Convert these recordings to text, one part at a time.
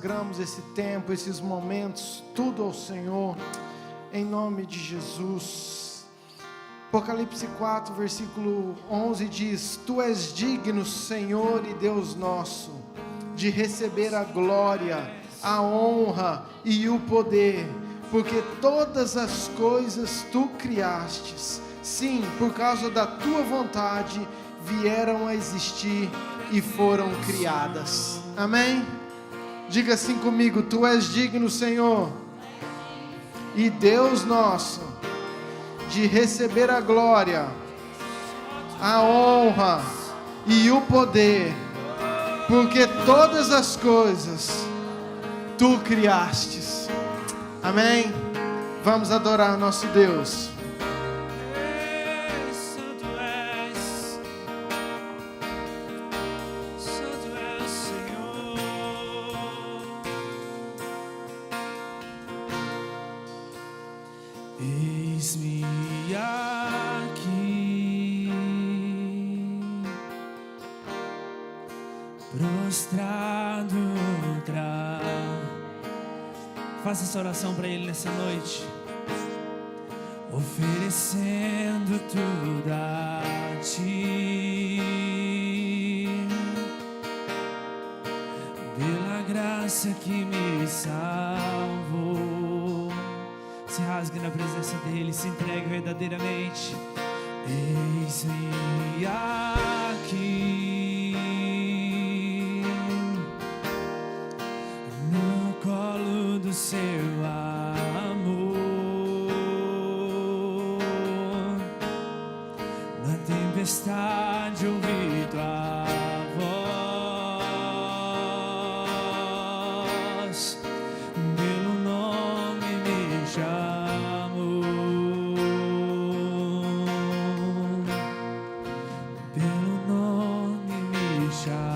Consagramos esse tempo, esses momentos, tudo ao Senhor, em nome de Jesus. Apocalipse 4, versículo 11 diz: Tu és digno, Senhor e Deus nosso, de receber a glória, a honra e o poder, porque todas as coisas Tu criastes. Sim, por causa da Tua vontade, vieram a existir e foram criadas. Amém? Diga assim comigo: Tu és digno, Senhor e Deus nosso, de receber a glória, a honra e o poder, porque todas as coisas Tu criastes. Amém? Vamos adorar nosso Deus. Eis-me aqui, prostrado. Faça essa oração para Ele nessa noite, oferecendo tudo a Ti, pela graça que me salvou. Se rasgue na presença dEle, se entregue verdadeiramente. Eis-me aqui, no colo do Seu amor, na tempestade ouvi Tua voz, pelo nome me chamou, pelo nome me chamou.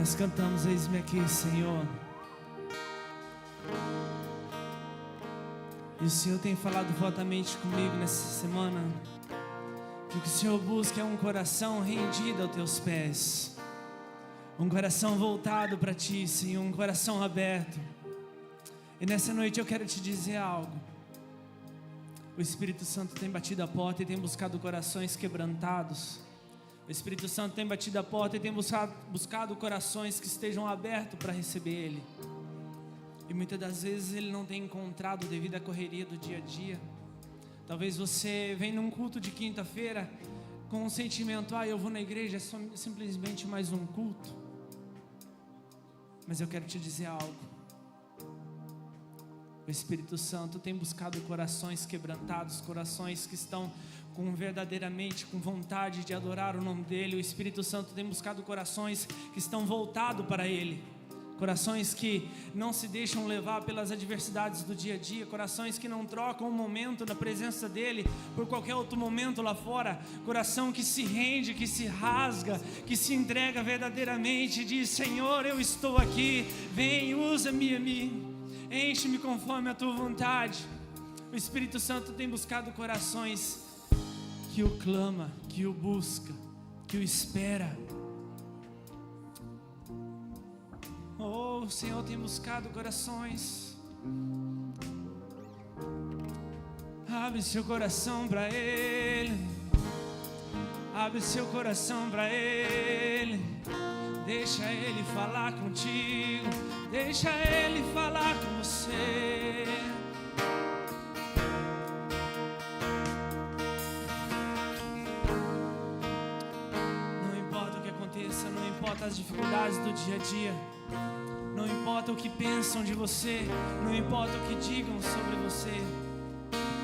Nós cantamos Eis-me aqui, Senhor. E o Senhor tem falado fortemente comigo nessa semana, que o que o Senhor busca é um coração rendido aos teus pés, um coração voltado para Ti, Senhor, um coração aberto. E nessa noite eu quero te dizer algo. O Espírito Santo tem batido a porta e tem buscado corações quebrantados. O Espírito Santo tem batido a porta e tem buscado corações que estejam abertos para receber Ele. E muitas das vezes Ele não tem encontrado devido à correria do dia a dia. Talvez você vem num culto de quinta-feira com um sentimento: eu vou na igreja, é simplesmente mais um culto. Mas eu quero te dizer algo. O Espírito Santo tem buscado corações quebrantados, corações que estão verdadeiramente com vontade de adorar o nome dEle. O Espírito Santo tem buscado corações que estão voltados para Ele, corações que não se deixam levar pelas adversidades do dia a dia, corações que não trocam um momento na presença dEle por qualquer outro momento lá fora, coração que se rende, que se rasga, que se entrega verdadeiramente e diz: Senhor, eu estou aqui, vem, usa-me a mim, enche-me conforme a Tua vontade. O Espírito Santo tem buscado corações que o clama, que o busca, que o espera. Oh, o Senhor tem buscado corações. Abre seu coração para Ele. Abre seu coração para Ele. Deixa Ele falar contigo. Deixa Ele falar com você. Não importa o que aconteça, não importa as dificuldades do dia a dia, não importa o que pensam de você, não importa o que digam sobre você,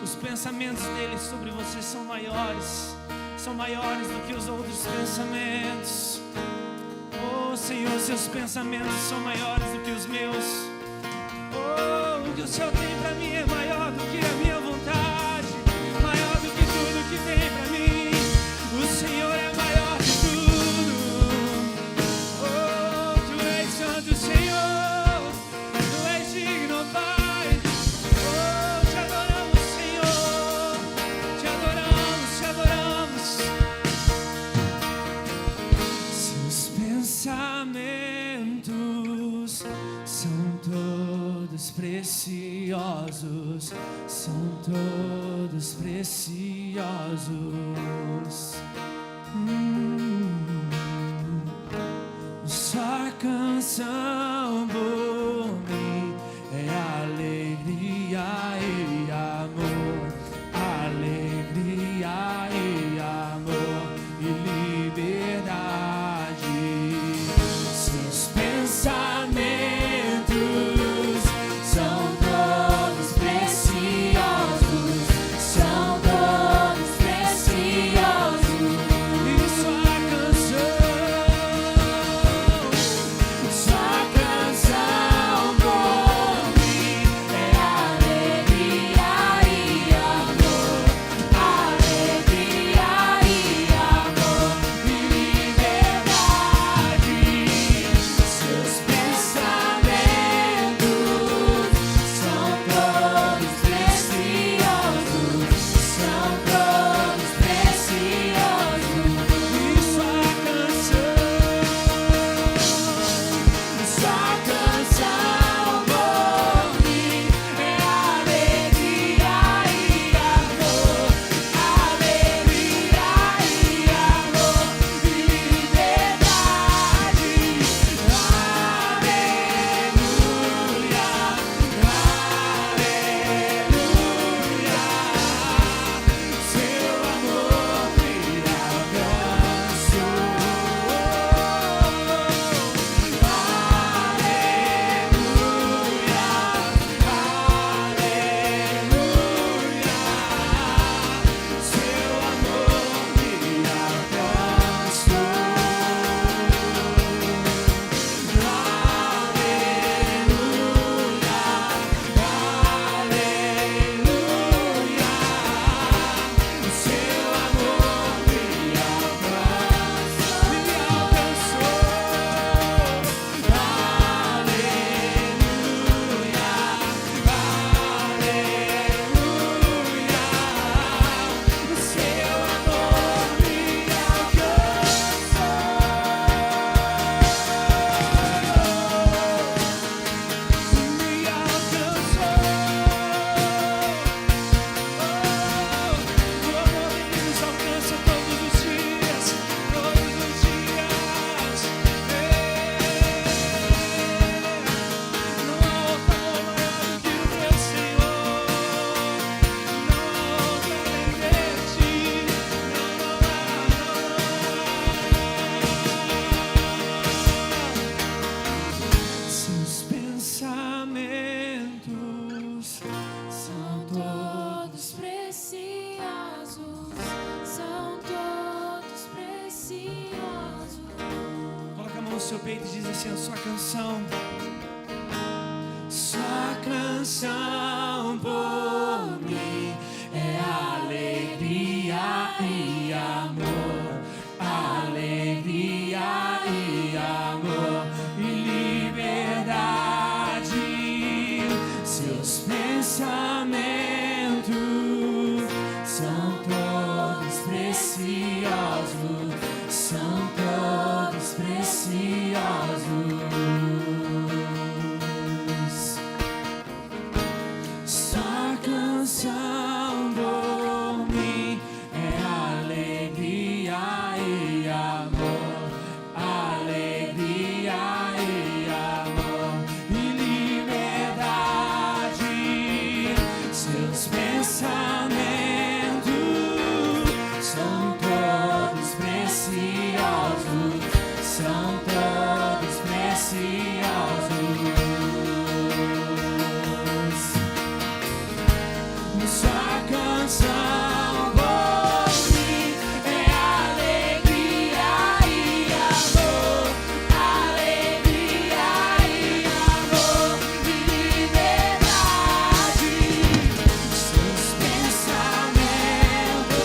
os pensamentos deles sobre você são maiores do que os outros pensamentos. Oh Senhor, seus pensamentos são maiores do que os meus. Oh, o que o Senhor tem para mim é maior do que a minha vontade, maior do que tudo que tem para mim. O Senhor é maior que tudo. Oh, Tu és santo, Senhor, Tu és digno, Pai. Oh, Te adoramos, Senhor, Te adoramos, Te adoramos. Seus pensamentos são todos preciosos, são todos preciosos. Sua canção por mim é alegria e amor, alegria e amor e liberdade. Seus pensamentos são todos preciosos, são todos preciosos. E sua canção seu peito e diz assim: a sua canção. Sua canção por mim é alegria e amor, alegria e amor e liberdade. Seus pensamentos são todos preciosos, são todos preciosos. Sua canção por mim é alegria e amor, alegria e amor e liberdade. Seus pensamentos são todos preciosos, são todos preciosos. Sua canção por mim é alegria e amor, alegria e amor e liberdade. Seus pensamentos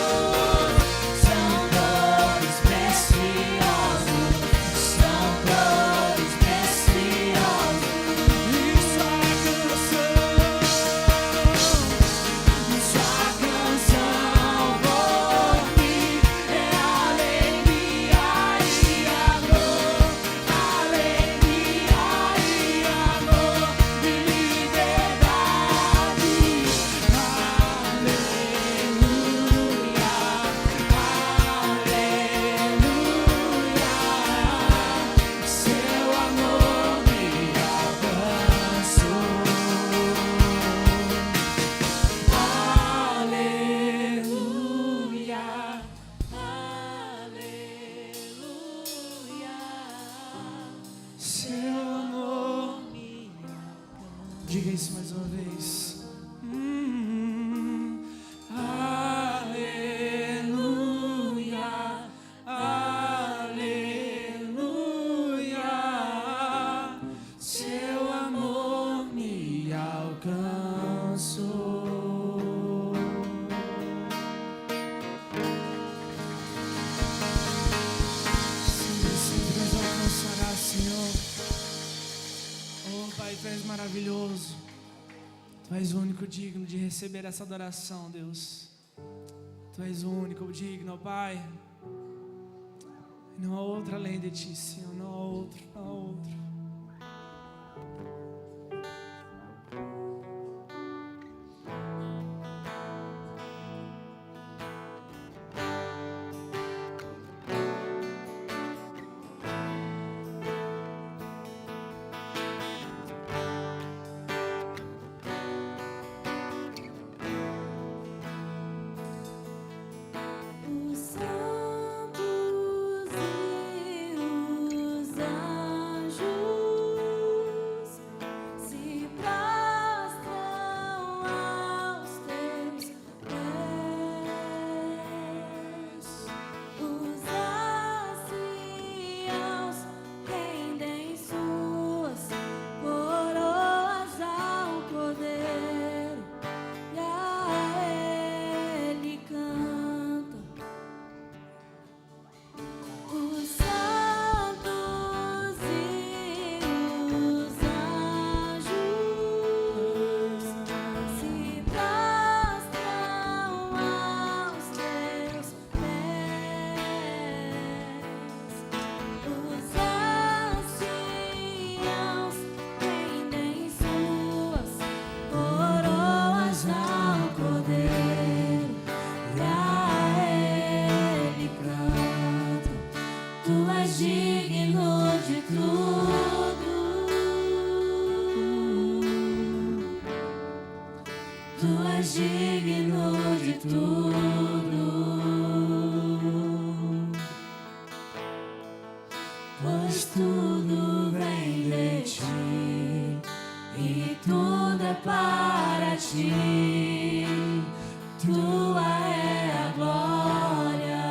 são todos preciosos, são todos preciosos. E sua canção. Sua canção por mim é alegria e amor, alegria e amor e liberdade. Aleluia, aleluia. Seu amor me alcançou. Aleluia, aleluia, seu amor. Diga isso mais uma vez. Aleluia, aleluia, seu amor me alcançou. Sim, sempre nos alcançará, Senhor. Oh, Pai, Tu és maravilhoso. Tu és o único digno de receber essa adoração, Deus. Tu és o único digno, Pai. Não há outro além de Ti, Senhor. Não há outro, não há outro. Os santos e os anjos se prostram aos teus pés. Os anciãos rendem suas coroas ao Cordeiro e a Ele cantam. Os santos e os anjos se prostram aos teus pés. Os anciãos rendem suas coroas ao Cordeiro e a Ele cantam. Tu és digno de tudo. Tu és digno de tudo. Pois tudo vem de Ti e tudo é para Ti. Tua é a glória.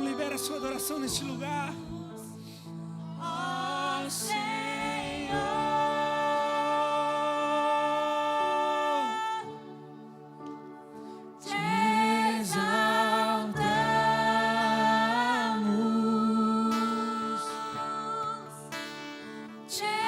Libera a sua adoração neste lugar. Ó Senhor, te exaltamos, te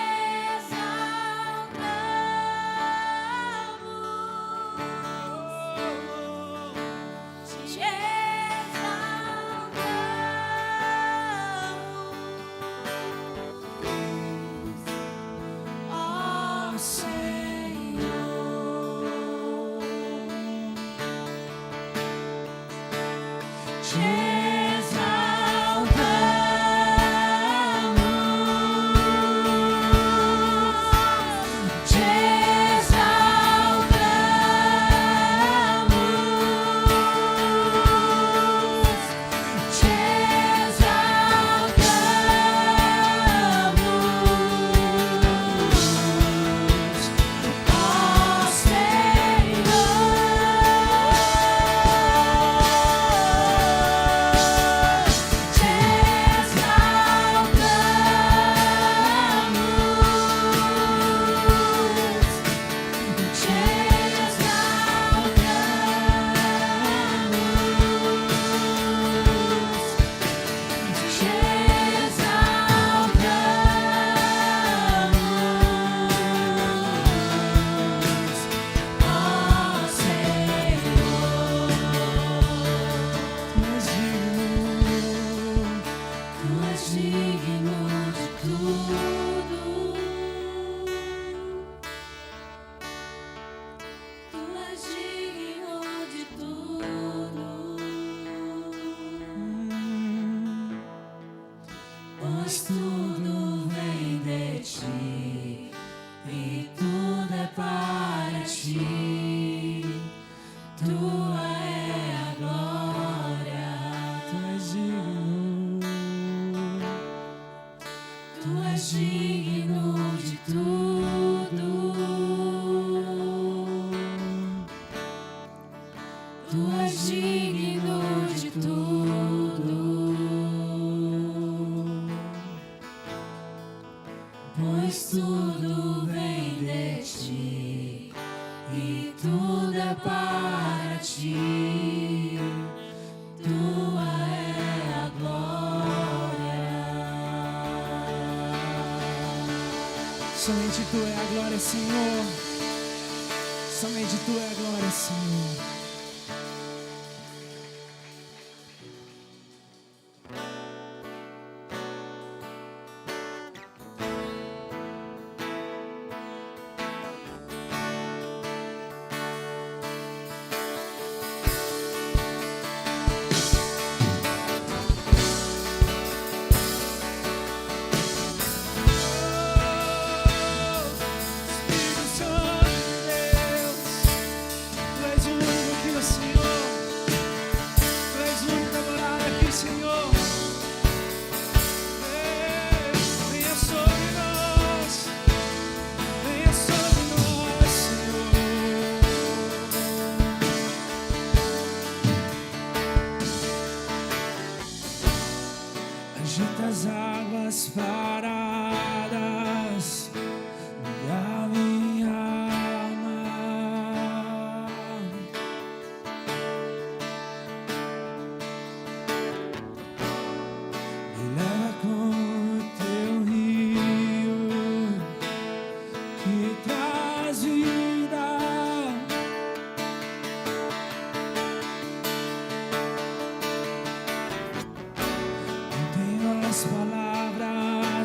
pois tudo vem de ti e tudo é para ti. Tua é a glória, tu és digno, tu és digno de tudo, tu és digno de tudo. Pois tudo vem de ti e tudo é para ti. Tua é a glória. Somente tu é a glória, Senhor. Somente tu é a glória, Senhor. paradas da minha alma. Me leva com o teu rio que traz vida. Não tenho as palavras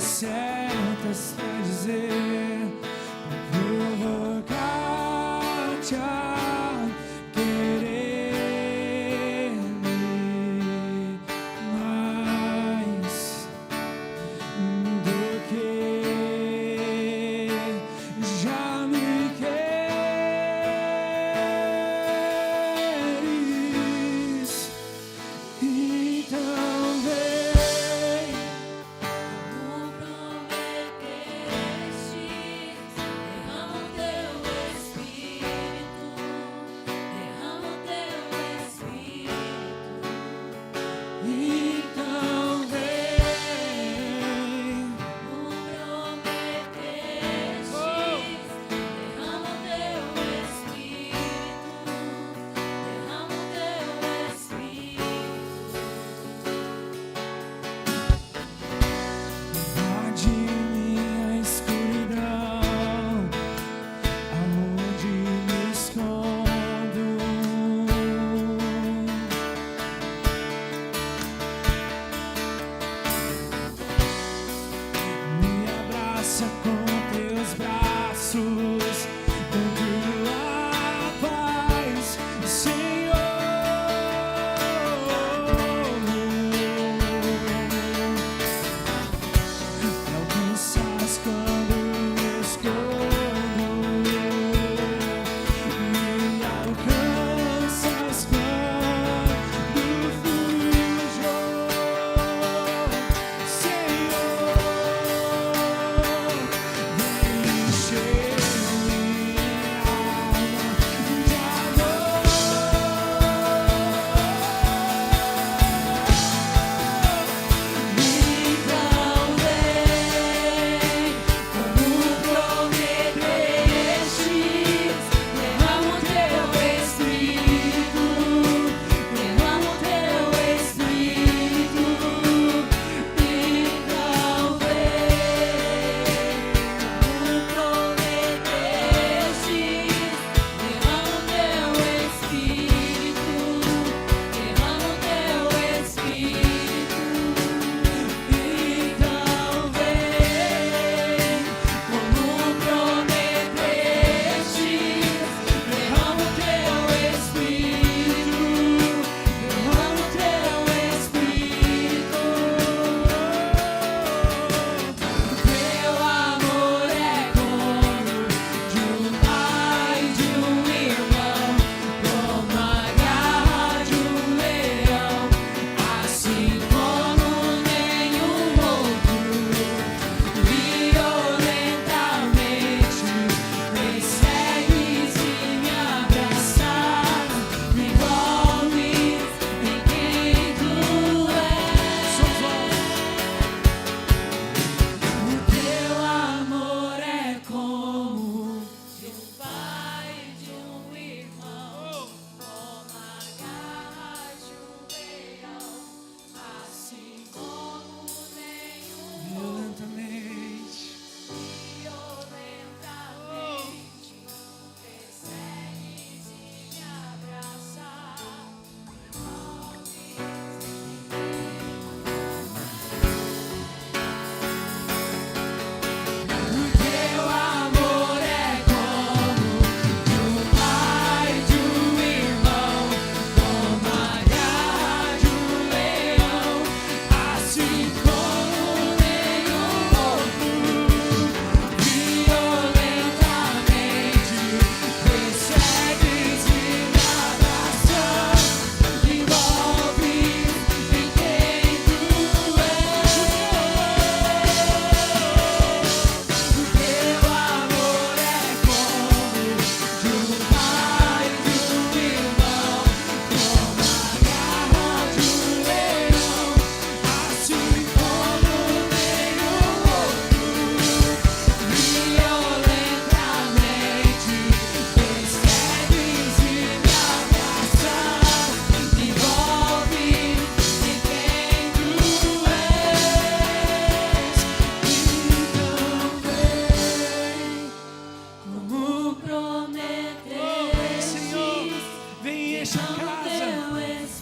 enche a casa.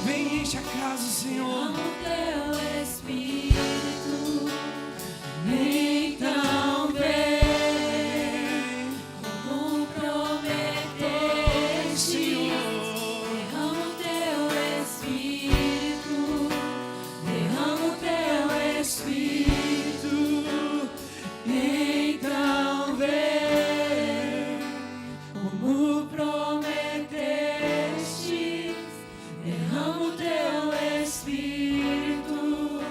Vem, enche a casa, Senhor. Teu Espírito, então vem, como prometeste. Derrama o teu Espírito, derrama o teu Espírito, então vem, como prometeste. Derrama o teu Espírito,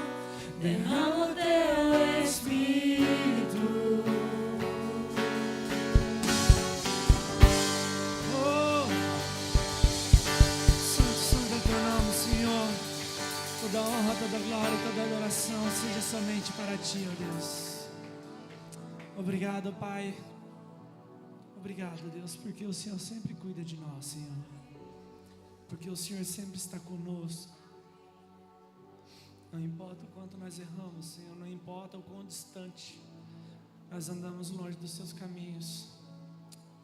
derrama o teu Espírito. Oh, santo, santo é teu nome, Senhor. Toda honra, toda glória, toda adoração seja somente para ti, ó Deus. Obrigado, Pai. Obrigado, Deus, porque o Senhor sempre cuida de nós, Senhor. Porque o Senhor sempre está conosco. Não importa o quanto nós erramos, Senhor, não importa o quão distante nós andamos longe dos seus caminhos,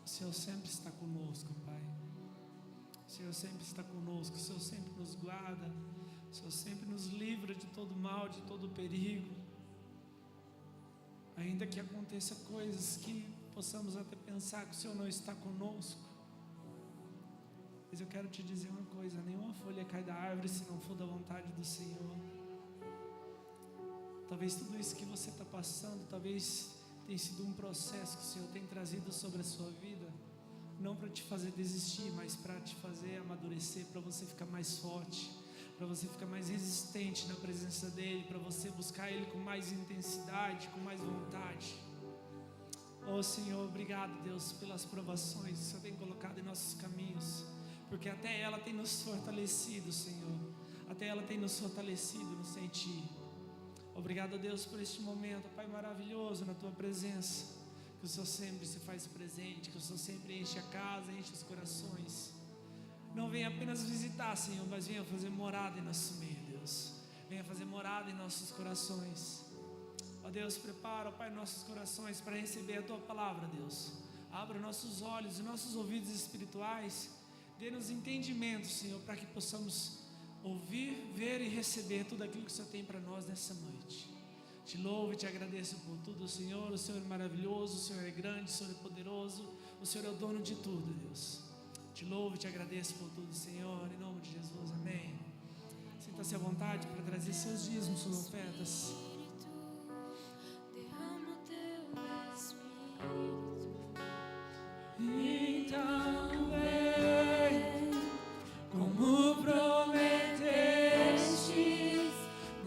o Senhor sempre está conosco, Pai. O Senhor sempre está conosco, o Senhor sempre nos guarda, o Senhor sempre nos livra de todo mal, de todo perigo. Ainda que aconteça coisas que possamos até pensar que o Senhor não está conosco, mas eu quero te dizer uma coisa: nenhuma folha cai da árvore se não for da vontade do Senhor. Talvez tudo isso que você está passando, talvez tenha sido um processo que o Senhor tem trazido sobre a sua vida, não para te fazer desistir, mas para te fazer amadurecer, para você ficar mais forte, para você ficar mais resistente na presença dEle, para você buscar Ele com mais intensidade, com mais vontade. Oh Senhor, obrigado, Deus, pelas provações que o Senhor tem colocado em nossos caminhos, porque até ela tem nos fortalecido, Senhor. Até ela tem nos fortalecido no sentir. Obrigado, Deus, por este momento, Pai maravilhoso, na Tua presença. Que o Senhor sempre se faz presente, que o Senhor sempre enche a casa, enche os corações. Não venha apenas visitar, Senhor, mas venha fazer morada em nosso meio, Deus. Venha fazer morada em nossos corações. Ó Deus, prepara, Pai, nossos corações para receber a Tua palavra, Deus. Abra nossos olhos e nossos ouvidos espirituais. Dê-nos entendimento, Senhor, para que possamos ouvir, ver e receber tudo aquilo que o Senhor tem para nós nessa noite. Te louvo e te agradeço por tudo, Senhor. O Senhor é maravilhoso, o Senhor é grande, o Senhor é poderoso, o Senhor é o dono de tudo, Deus. Te louvo e te agradeço por tudo, Senhor, em nome de Jesus, amém. Sinta-se à vontade para trazer seus dízimos, suas ofertas. Derrama o teu Espírito, Então vem, como prometestes.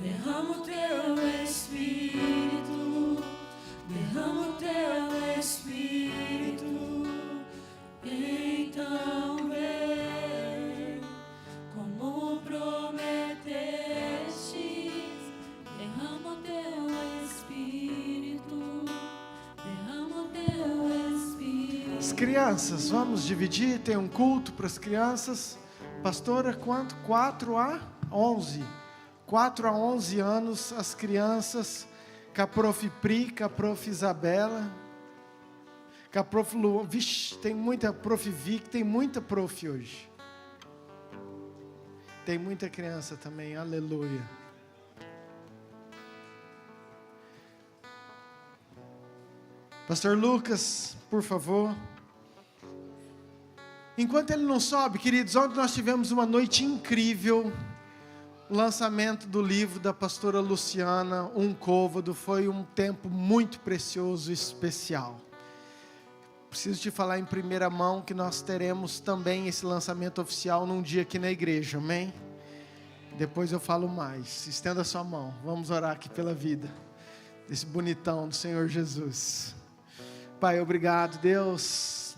derrama o teu Espírito, derrama o teu Espírito, então vem, como prometestes. Derrama o teu Espírito, derrama o teu Espírito. As crianças, vamos dividir, tem um culto para as crianças. Pastora, quanto? 4 a 11. 4 a 11 anos, as crianças, com a prof. Pri, com a prof. Isabela, com a prof. Lu. Vixe, tem muita prof. Vic, tem muita prof. hoje. Tem muita criança também, aleluia. Pastor Lucas, por favor. Enquanto ele não sobe, queridos, ontem nós tivemos uma noite incrível. O lançamento do livro da pastora Luciana, Um Côvado, foi um tempo muito precioso e especial. Preciso te falar em primeira mão que nós teremos também esse lançamento oficial num dia aqui na igreja, amém? Depois eu falo mais. Estenda a sua mão, vamos orar aqui pela vida desse bonitão do Senhor Jesus. Pai, obrigado, Deus,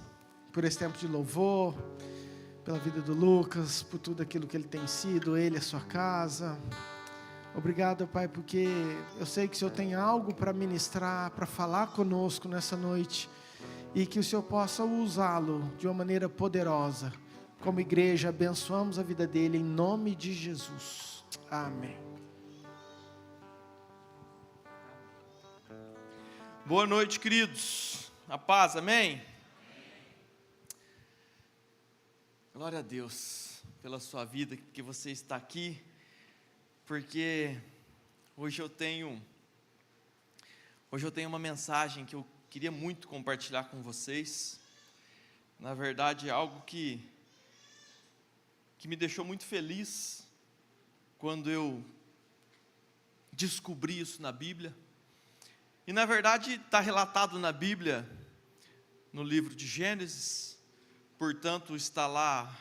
por esse tempo de louvor, pela vida do Lucas, por tudo aquilo que ele tem sido, ele, a sua casa. Obrigado, Pai, porque eu sei que o Senhor tem algo para ministrar, para falar conosco nessa noite, e que o Senhor possa usá-lo de uma maneira poderosa. Como igreja, abençoamos a vida dele em nome de Jesus. Amém. Boa noite, queridos. A paz, amém? Glória a Deus pela sua vida, que você está aqui, porque hoje eu tenho uma mensagem que eu queria muito compartilhar com vocês. Na verdade, é algo que me deixou muito feliz quando eu descobri isso na Bíblia. E na verdade está relatado na Bíblia, no livro de Gênesis, portanto está lá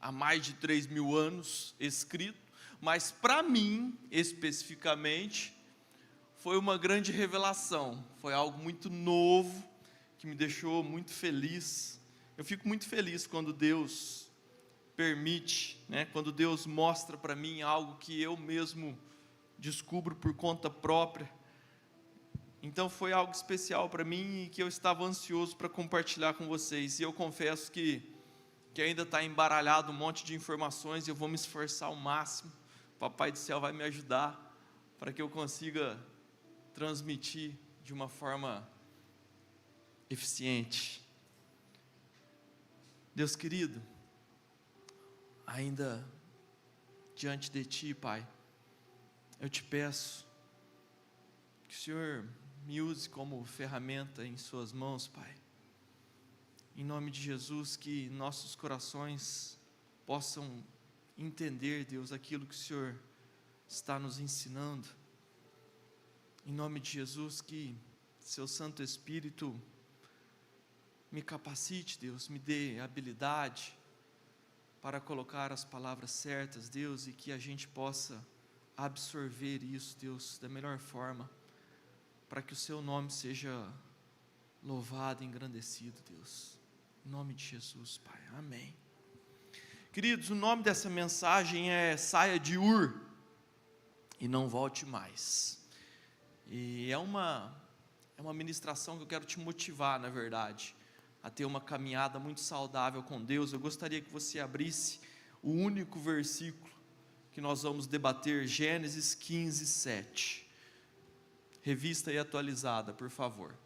há mais de 3.000 anos escrito, mas para mim, especificamente, foi uma grande revelação, foi algo muito novo, que me deixou muito feliz. Eu fico muito feliz quando Deus permite, quando Deus mostra para mim algo que eu mesmo descubro por conta própria. Então foi algo especial para mim e que eu estava ansioso para compartilhar com vocês. E eu confesso que ainda está embaralhado um monte de informações e eu vou me esforçar ao máximo. O Papai do Céu vai me ajudar para que eu consiga transmitir de uma forma eficiente. Deus querido, ainda diante de Ti, Pai, eu te peço que o Senhor me use como ferramenta em Suas mãos, Pai. Em nome de Jesus, que nossos corações possam entender, Deus, aquilo que o Senhor está nos ensinando. Em nome de Jesus, que Seu Santo Espírito me capacite, Deus, me dê habilidade para colocar as palavras certas, Deus, e que a gente possa absorver isso, Deus, da melhor forma, para que o Seu nome seja louvado e engrandecido, Deus. Em nome de Jesus, Pai. Amém. Queridos, o nome dessa mensagem é Saia de Ur e Não Volte Mais. E é uma ministração que eu quero te motivar, na verdade, a ter uma caminhada muito saudável com Deus. Eu gostaria que você abrisse o único versículo que nós vamos debater, Gênesis 15, 7. Revista e atualizada, por favor.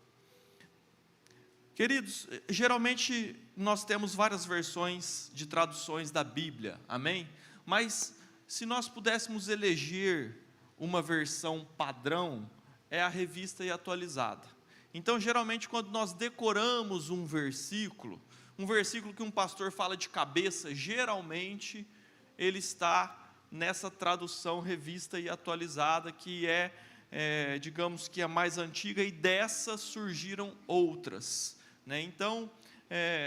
Queridos, geralmente nós temos várias versões de traduções da Bíblia, amém? Mas se nós pudéssemos eleger uma versão padrão, é a Revista e Atualizada. Então, geralmente, quando nós decoramos um versículo que um pastor fala de cabeça, geralmente ele está nessa tradução Revista e Atualizada, que digamos que a mais antiga, e dessas surgiram outras, Então,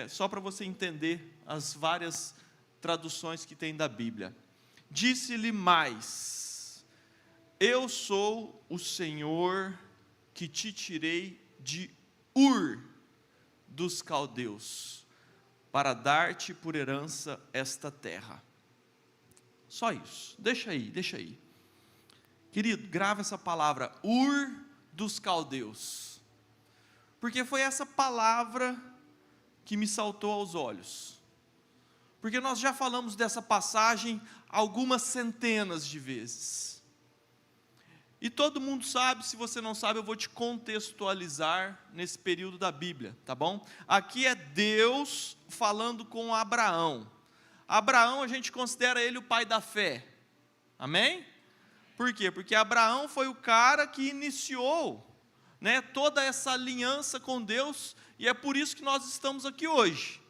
só para você entender as várias traduções que tem da Bíblia. Disse-lhe mais: eu sou o Senhor que te tirei de Ur dos caldeus, para dar-te por herança esta terra. Só isso, deixa aí. Querido, grava essa palavra, Ur dos caldeus, porque foi essa palavra que me saltou aos olhos, porque nós já falamos dessa passagem algumas centenas de vezes, e todo mundo sabe. Se você não sabe, eu vou te contextualizar nesse período da Bíblia, tá bom? Aqui é Deus falando com Abraão. Abraão, a gente considera ele o pai da fé, amém? Por quê? Porque Abraão foi o cara que iniciou, toda essa aliança com Deus, e é por isso que nós estamos aqui hoje,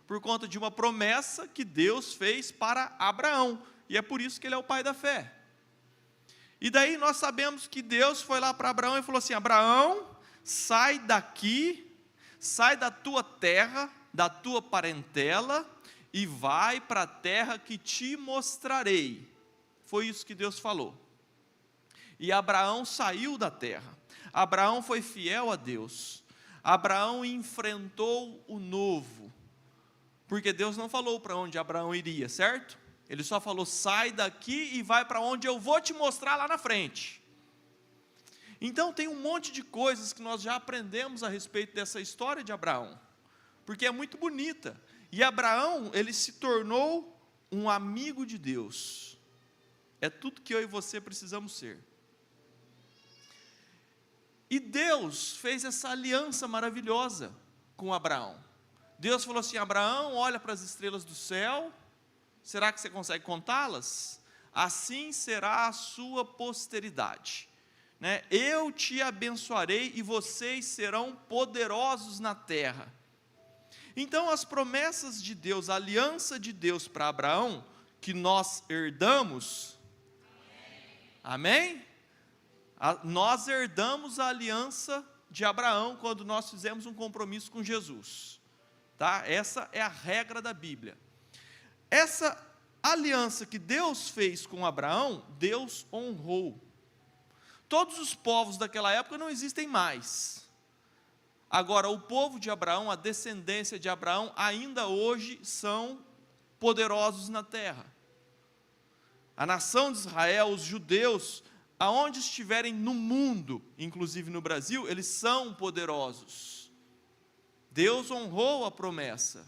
por conta de uma promessa que Deus fez para Abraão, e é por isso que ele é o pai da fé. E daí nós sabemos que Deus foi lá para Abraão e falou assim: Abraão, sai daqui, sai da tua terra, da tua parentela, e vai para a terra que te mostrarei. Foi isso que Deus falou. E Abraão saiu da terra. Abraão foi fiel a Deus. Abraão enfrentou o novo, porque Deus não falou para onde Abraão iria, certo? Ele só falou: sai daqui e vai para onde eu vou te mostrar lá na frente. Então tem um monte de coisas que nós já aprendemos a respeito dessa história de Abraão, porque é muito bonita. E Abraão, ele se tornou um amigo de Deus. É tudo que eu e você precisamos ser. E Deus fez essa aliança maravilhosa com Abraão. Deus falou assim: Abraão, olha para as estrelas do céu, será que você consegue contá-las? Assim será a sua posteridade, né? Eu te abençoarei e vocês serão poderosos na terra. Então as promessas de Deus, a aliança de Deus para Abraão, que nós herdamos, amém? Nós herdamos a aliança de Abraão quando nós fizemos um compromisso com Jesus, tá? Essa é a regra da Bíblia. Essa aliança que Deus fez com Abraão, Deus honrou. Todos os povos daquela época não existem mais. Agora, o povo de Abraão, a descendência de Abraão, ainda hoje são poderosos na terra. A nação de Israel, os judeus, aonde estiverem no mundo, inclusive no Brasil, eles são poderosos. Deus honrou a promessa.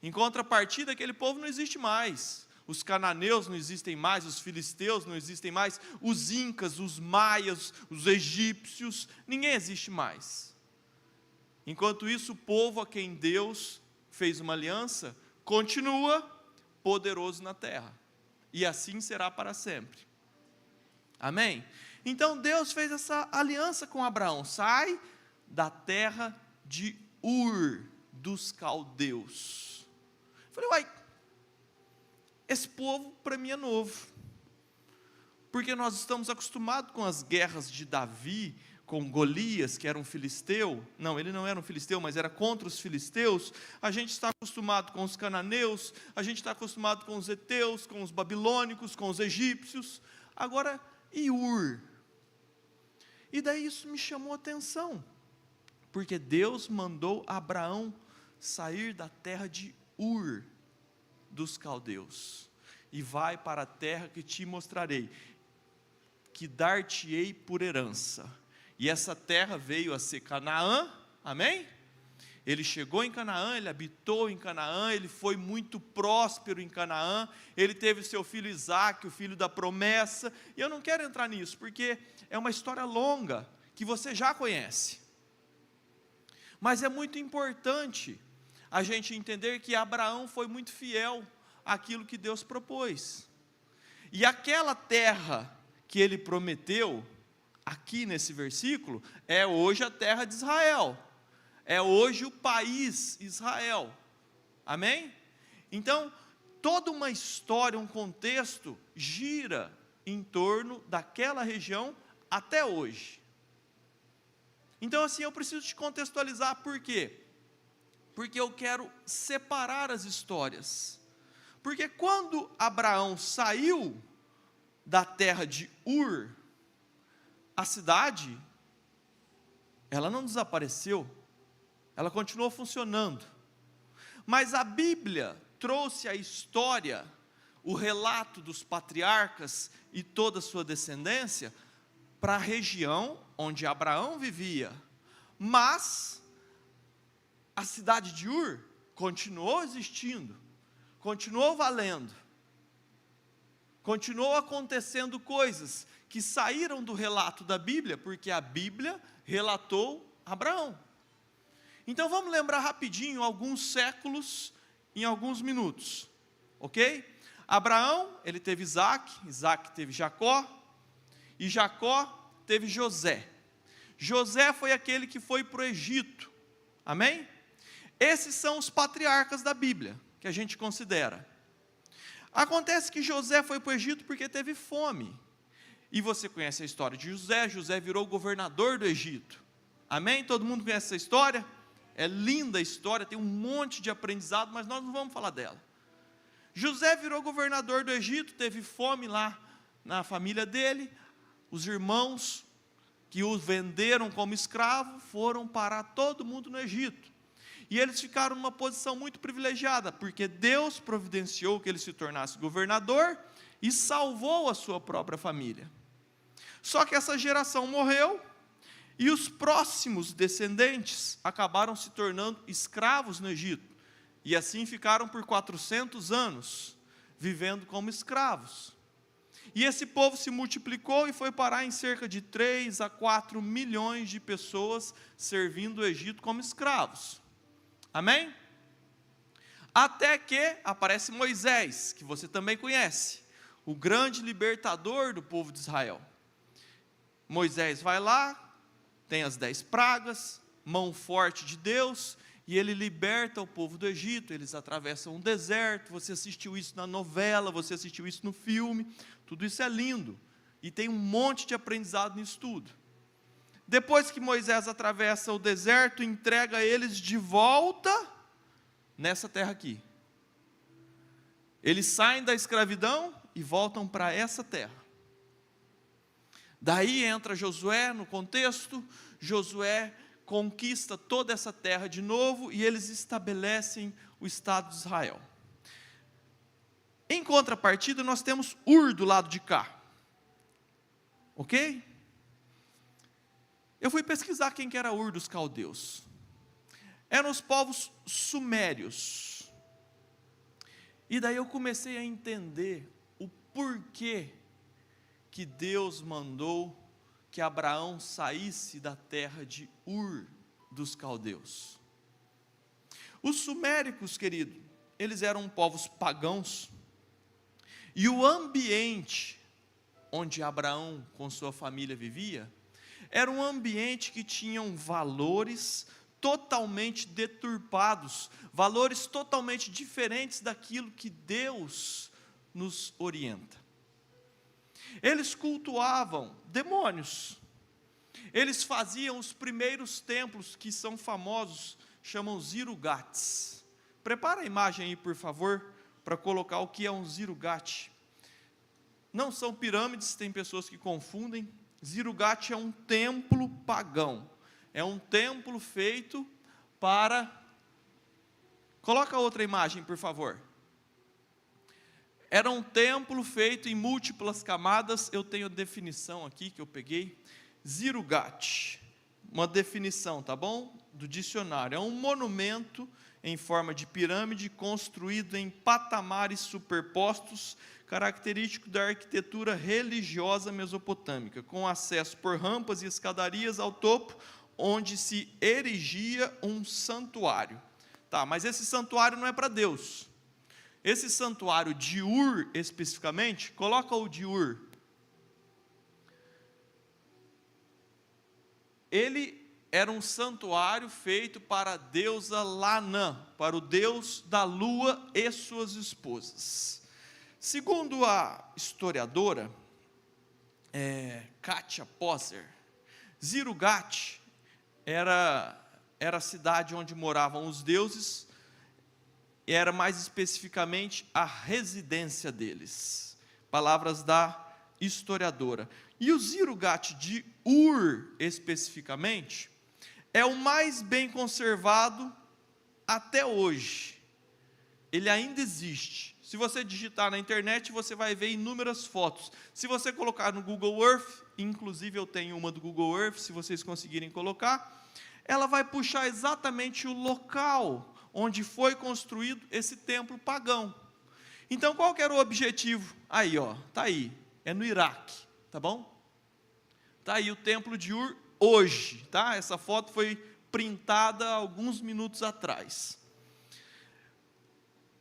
Em contrapartida, aquele povo não existe mais. Os cananeus não existem mais, os filisteus não existem mais, os incas, os maias, os egípcios, ninguém existe mais. Enquanto isso, o povo a quem Deus fez uma aliança, continua poderoso na terra. E assim será para sempre. Amém? Então Deus fez essa aliança com Abraão. Sai da terra de Ur dos caldeus. Eu falei, uai, esse povo para mim é novo. Porque nós estamos acostumados com as guerras de Davi, com Golias, que era um filisteu. Não, ele não era um filisteu, mas era contra os filisteus. A gente está acostumado com os cananeus, a gente está acostumado com os heteus, com os babilônicos, com os egípcios. Agora, e Ur? E daí isso me chamou a atenção, porque Deus mandou Abraão sair da terra de Ur dos caldeus, e vai para a terra que te mostrarei, que dar-te-ei por herança. E essa terra veio a ser Canaã, amém? Ele chegou em Canaã, ele habitou em Canaã, ele foi muito próspero em Canaã, ele teve seu filho Isaque, o filho da promessa, e eu não quero entrar nisso, porque é uma história longa, que você já conhece. Mas é muito importante a gente entender que Abraão foi muito fiel àquilo que Deus propôs. E aquela terra que ele prometeu, aqui nesse versículo, é hoje a terra de Israel. É hoje o país Israel. Amém? Então, toda uma história, um contexto, gira em torno daquela região até hoje. Então, assim, eu preciso te contextualizar, por quê? Porque eu quero separar as histórias. Porque quando Abraão saiu da terra de Ur, a cidade, ela não desapareceu, ela continuou funcionando. Mas a Bíblia trouxe a história, o relato dos patriarcas e toda a sua descendência, para a região onde Abraão vivia. Mas a cidade de Ur continuou existindo, continuou valendo, continuou acontecendo coisas que saíram do relato da Bíblia, porque a Bíblia relatou Abraão. Então vamos lembrar rapidinho alguns séculos em alguns minutos, ok? Abraão, ele teve Isaque, Isaque teve Jacó, e Jacó teve José. José foi aquele que foi para o Egito, amém? Esses são os patriarcas da Bíblia, que a gente considera. Acontece que José foi para o Egito porque teve fome. E você conhece a história de José. José virou governador do Egito. Amém? Todo mundo conhece essa história? É linda a história, tem um monte de aprendizado, mas nós não vamos falar dela. José virou governador do Egito, teve fome lá na família dele. Os irmãos que o venderam como escravo foram parar todo mundo no Egito. E eles ficaram numa posição muito privilegiada, porque Deus providenciou que ele se tornasse governador e salvou a sua própria família. Só que essa geração morreu, e os próximos descendentes acabaram se tornando escravos no Egito. E assim ficaram por 400 anos, vivendo como escravos. E esse povo se multiplicou e foi parar em cerca de 3 a 4 milhões de pessoas servindo o Egito como escravos. Amém? Até que aparece Moisés, que você também conhece, o grande libertador do povo de Israel. Moisés vai lá, tem as 10 pragas, mão forte de Deus, e ele liberta o povo do Egito. Eles atravessam um deserto. Você assistiu isso na novela, você assistiu isso no filme, tudo isso é lindo, e tem um monte de aprendizado nisso tudo. Depois que Moisés atravessa o deserto, entrega eles de volta nessa terra aqui. Eles saem da escravidão e voltam para essa terra. Daí entra Josué no contexto. Josué conquista toda essa terra de novo e eles estabelecem o Estado de Israel. Em contrapartida, nós temos Ur do lado de cá. Ok? Eu fui pesquisar quem que era Ur dos caldeus. Eram os povos sumérios. E daí eu comecei a entender o porquê que Deus mandou que Abraão saísse da terra de Ur dos caldeus. Os suméricos, querido, eles eram povos pagãos, e o ambiente onde Abraão com sua família vivia, era um ambiente que tinha valores totalmente deturpados, valores totalmente diferentes daquilo que Deus nos orienta. Eles cultuavam demônios, eles faziam os primeiros templos que são famosos, chamam zirugats. Prepara a imagem aí, por favor, para colocar o que é um zirugat. Não são pirâmides, tem pessoas que confundem. Zirugat é um templo pagão, é um templo feito para... Coloca outra imagem, por favor. Era um templo feito em múltiplas camadas. Eu tenho a definição aqui que eu peguei. Zirugat, uma definição, tá bom? Do dicionário. É um monumento em forma de pirâmide construído em patamares superpostos, característico da arquitetura religiosa mesopotâmica, com acesso por rampas e escadarias ao topo, onde se erigia um santuário. Tá, mas esse santuário não é para Deus. Esse santuário de Ur, especificamente, coloca o de Ur. Ele era um santuário feito para a deusa Lanã, para o deus da lua e suas esposas. Segundo a historiadora Katia Poser, Zirugat era a cidade onde moravam os deuses, era mais especificamente a residência deles. Palavras da historiadora. E o Zirugat de Ur, especificamente, é o mais bem conservado até hoje. Ele ainda existe. Se você digitar na internet, você vai ver inúmeras fotos. Se você colocar no Google Earth, inclusive eu tenho uma do Google Earth, se vocês conseguirem colocar, ela vai puxar exatamente o local onde foi construído esse templo pagão. Então, qual que era o objetivo? Aí, ó, tá aí, é no Iraque, tá bom? Tá aí o templo de Ur hoje, tá? Essa foto foi printada alguns minutos atrás.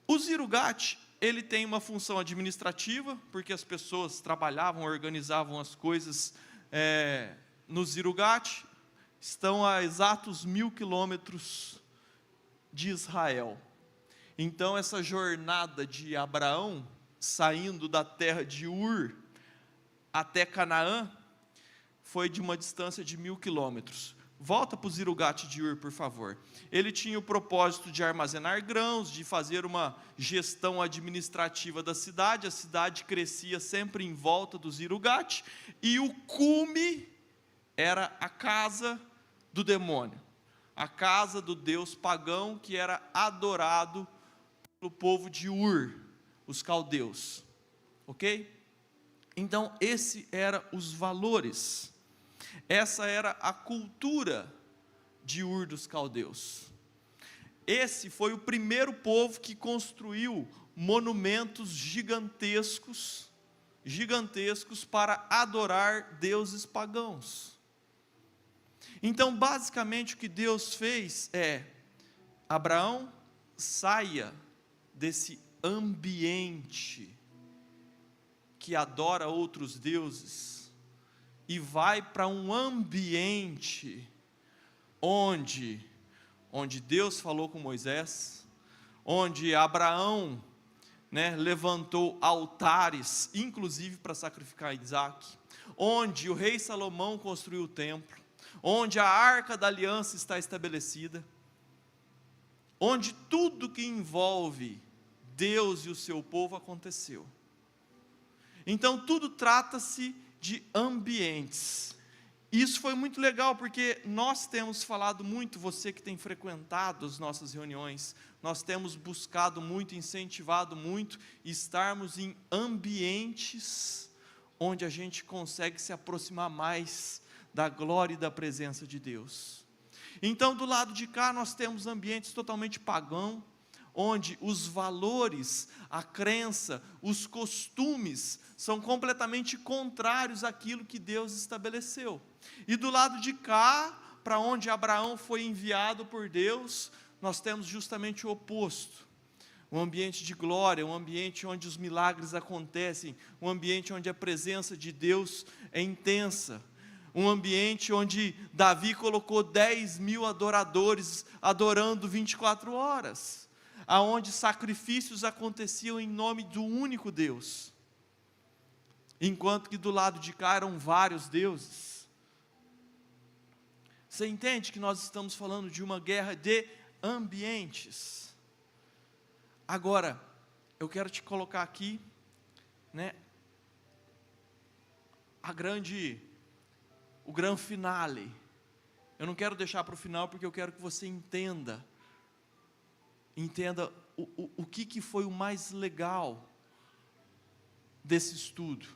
O Zirugat, ele tem uma função administrativa, porque as pessoas trabalhavam, organizavam as coisas no Zirugat. Estão a exatos 1000 quilômetros de Israel. Então essa jornada de Abraão, saindo da terra de Ur até Canaã, foi de uma distância de 1000 quilômetros. Volta para o Zirugat de Ur, por favor. Ele tinha o propósito de armazenar grãos, de fazer uma gestão administrativa da cidade. A cidade crescia sempre em volta do Zirugat, e o cume era a casa do demônio, a casa do deus pagão que era adorado pelo povo de Ur, os caldeus. Ok? Então, esses eram os valores. Essa era a cultura de Ur dos caldeus. Esse foi o primeiro povo que construiu monumentos gigantescos para adorar deuses pagãos. Então, basicamente, o que Deus fez é: Abraão, saia desse ambiente que adora outros deuses e vai para um ambiente onde Deus falou com Moisés, onde Abraão, levantou altares, inclusive para sacrificar Isaac, onde o rei Salomão construiu o templo, onde a arca da aliança está estabelecida, onde tudo que envolve Deus e o seu povo aconteceu. Então tudo trata-se de ambientes. Isso foi muito legal, porque nós temos falado muito, você que tem frequentado as nossas reuniões, nós temos buscado muito, incentivado muito, estarmos em ambientes onde a gente consegue se aproximar mais da glória e da presença de Deus. Então, do lado de cá, nós temos ambientes totalmente pagãos, onde os valores, a crença, os costumes são completamente contrários àquilo que Deus estabeleceu. E do lado de cá, para onde Abraão foi enviado por Deus, nós temos justamente o oposto. Um ambiente de glória, um ambiente onde os milagres acontecem, um ambiente onde a presença de Deus é intensa, um ambiente onde Davi colocou 10.000 adoradores adorando 24 horas, aonde sacrifícios aconteciam em nome do único Deus, enquanto que do lado de cá eram vários deuses. Você entende que nós estamos falando de uma guerra de ambientes? Agora, eu quero te colocar aqui, o grande finale. Eu não quero deixar para o final, porque eu quero que você entenda o que foi o mais legal desse estudo.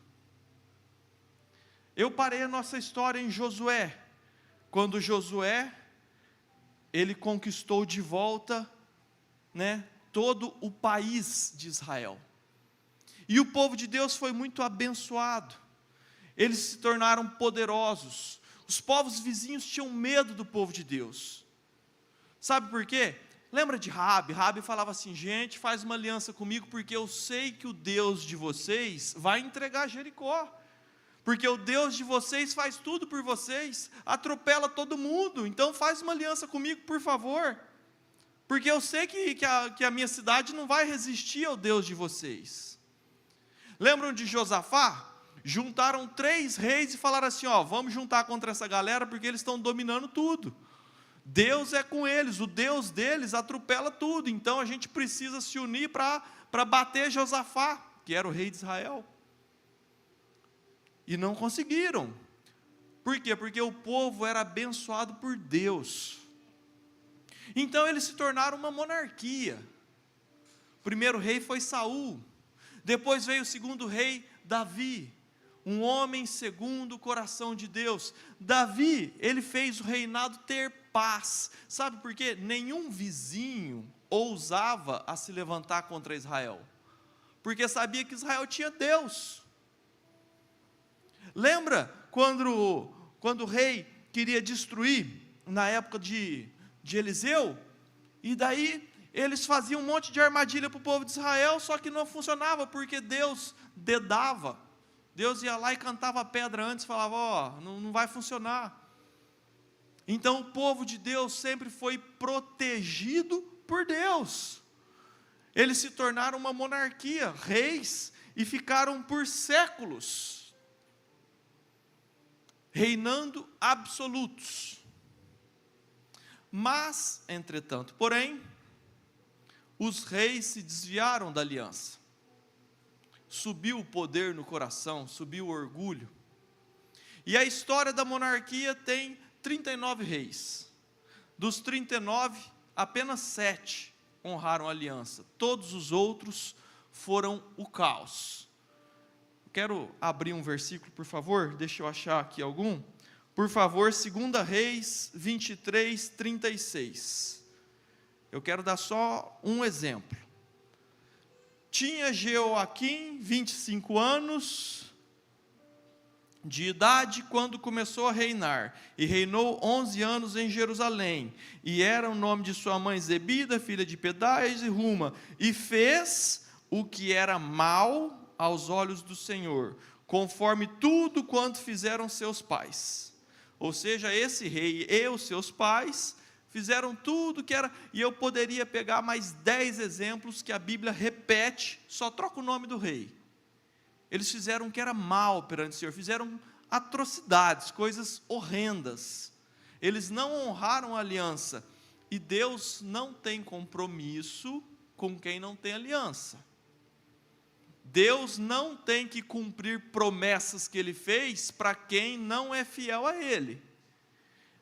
Eu parei a nossa história em Josué, quando Josué, ele conquistou de volta, todo o país de Israel, e o povo de Deus foi muito abençoado, eles se tornaram poderosos, os povos vizinhos tinham medo do povo de Deus. Sabe por quê? Lembra de Raabe? Raabe falava assim: gente, faz uma aliança comigo, porque eu sei que o Deus de vocês vai entregar Jericó, porque o Deus de vocês faz tudo por vocês, atropela todo mundo, então faz uma aliança comigo, por favor, porque eu sei que a minha cidade não vai resistir ao Deus de vocês. Lembram de Josafá? Juntaram 3 reis e falaram assim: vamos juntar contra essa galera, porque eles estão dominando tudo, Deus é com eles, o Deus deles atropela tudo, então a gente precisa se unir para bater Josafá, que era o rei de Israel. E não conseguiram. Por quê? Porque o povo era abençoado por Deus. Então eles se tornaram uma monarquia. O primeiro rei foi Saul, depois veio o segundo rei, Davi, um homem segundo o coração de Deus. Davi, ele fez o reinado ter paz. Sabe por quê? Nenhum vizinho ousava a se levantar contra Israel, porque sabia que Israel tinha Deus. Lembra quando o rei queria destruir, na época de Eliseu, e daí eles faziam um monte de armadilha para o povo de Israel, só que não funcionava, porque Deus dedava. Deus ia lá e cantava a pedra antes, falava: não vai funcionar. Então o povo de Deus sempre foi protegido por Deus. Eles se tornaram uma monarquia, reis, e ficaram por séculos reinando absolutos. Mas, entretanto, porém, os reis se desviaram da aliança. Subiu o poder no coração, subiu o orgulho. E a história da monarquia tem 39 reis. Dos 39, apenas 7 honraram a aliança. Todos os outros foram o caos. Quero abrir um versículo, por favor, deixa eu achar aqui algum. Por favor, 2 Reis 23, 36. Eu quero dar só um exemplo. Tinha Jeoaquim 25 anos, de idade quando começou a reinar, e reinou 11 anos em Jerusalém, e era o nome de sua mãe Zebida, filha de Pedaias e Ruma, e fez o que era mal aos olhos do Senhor, conforme tudo quanto fizeram seus pais. Ou seja, esse rei e os seus pais fizeram tudo que era, e eu poderia pegar mais 10 exemplos que a Bíblia repete, só troca o nome do rei. Eles fizeram o que era mal perante o Senhor, fizeram atrocidades, coisas horrendas. Eles não honraram a aliança, e Deus não tem compromisso com quem não tem aliança. Deus não tem que cumprir promessas que Ele fez para quem não é fiel a Ele.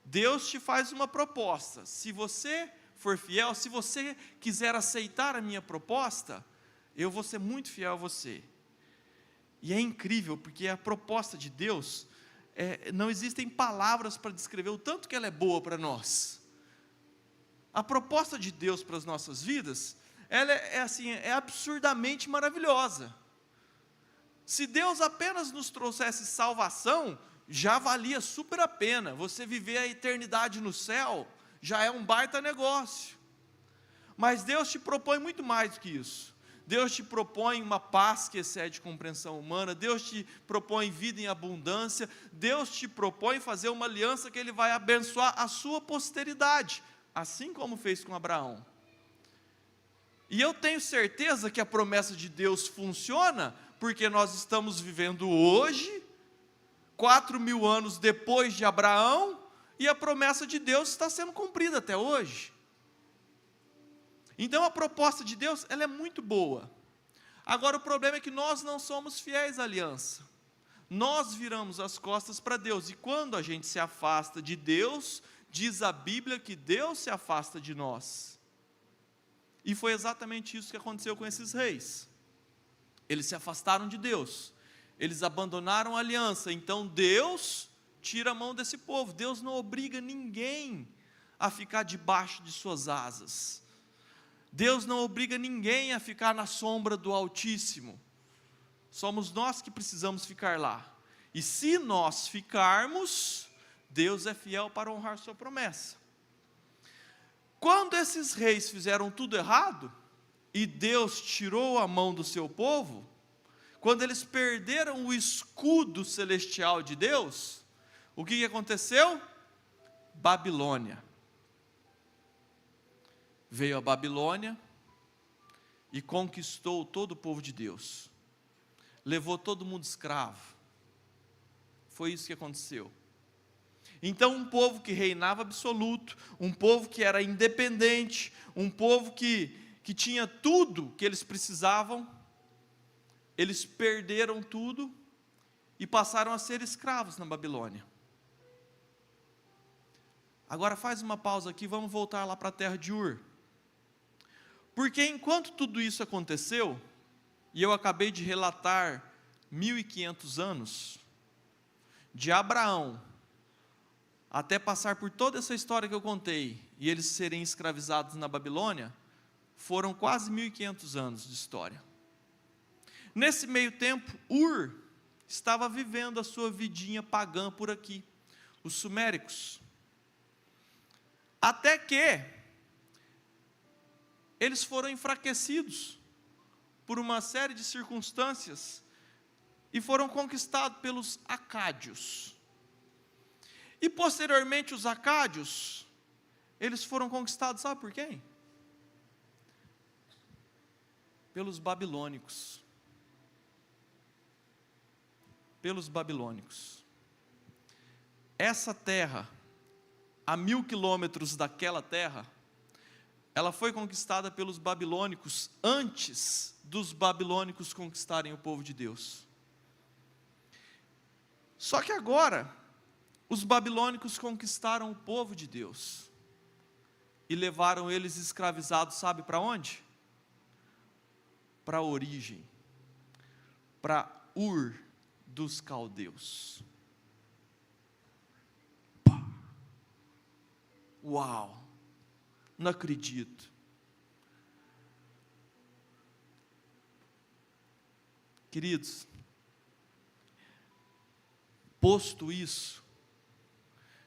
Deus te faz uma proposta, se você for fiel, se você quiser aceitar a minha proposta, eu vou ser muito fiel a você. E é incrível, porque a proposta de Deus, não existem palavras para descrever o tanto que ela é boa para nós. A proposta de Deus para as nossas vidas, ela é absurdamente maravilhosa. Se Deus apenas nos trouxesse salvação, já valia super a pena. Você viver a eternidade no céu, já é um baita negócio. Mas Deus te propõe muito mais do que isso. Deus te propõe uma paz que excede compreensão humana, Deus te propõe vida em abundância, Deus te propõe fazer uma aliança que Ele vai abençoar a sua posteridade, assim como fez com Abraão. E eu tenho certeza que a promessa de Deus funciona, porque nós estamos vivendo hoje, 4.000 anos depois de Abraão, e a promessa de Deus está sendo cumprida até hoje. Então a proposta de Deus, ela é muito boa. Agora o problema é que nós não somos fiéis à aliança. Nós viramos as costas para Deus, e quando a gente se afasta de Deus, diz a Bíblia que Deus se afasta de nós. E foi exatamente isso que aconteceu com esses reis. Eles se afastaram de Deus, eles abandonaram a aliança, então Deus tira a mão desse povo. Deus não obriga ninguém a ficar debaixo de suas asas. Deus não obriga ninguém a ficar na sombra do Altíssimo. Somos nós que precisamos ficar lá. E se nós ficarmos, Deus é fiel para honrar sua promessa. Quando esses reis fizeram tudo errado, e Deus tirou a mão do seu povo, quando eles perderam o escudo celestial de Deus, o que aconteceu? Babilônia. Veio a Babilônia e conquistou todo o povo de Deus, levou todo mundo escravo. Foi isso que aconteceu. Então um povo que reinava absoluto, um povo que era independente, um povo que tinha tudo que eles precisavam, eles perderam tudo e passaram a ser escravos na Babilônia. Agora faz uma pausa aqui, vamos voltar lá para a terra de Ur. Porque enquanto tudo isso aconteceu, e eu acabei de relatar 1.500 anos, de Abraão, até passar por toda essa história que eu contei, e eles serem escravizados na Babilônia, foram quase 1.500 anos de história. Nesse meio tempo, Ur estava vivendo a sua vidinha pagã por aqui, os suméricos. Até que eles foram enfraquecidos por uma série de circunstâncias e foram conquistados pelos acádios. E posteriormente os acádios, eles foram conquistados, sabe por quem? Pelos babilônicos. Pelos babilônicos. Essa terra, a 1.000 quilômetros daquela terra, ela foi conquistada pelos babilônicos antes dos babilônicos conquistarem o povo de Deus. Só que agora, os babilônicos conquistaram o povo de Deus e levaram eles escravizados, sabe para onde? Para a origem, para Ur dos caldeus. Uau! Não acredito. Queridos, Posto isso,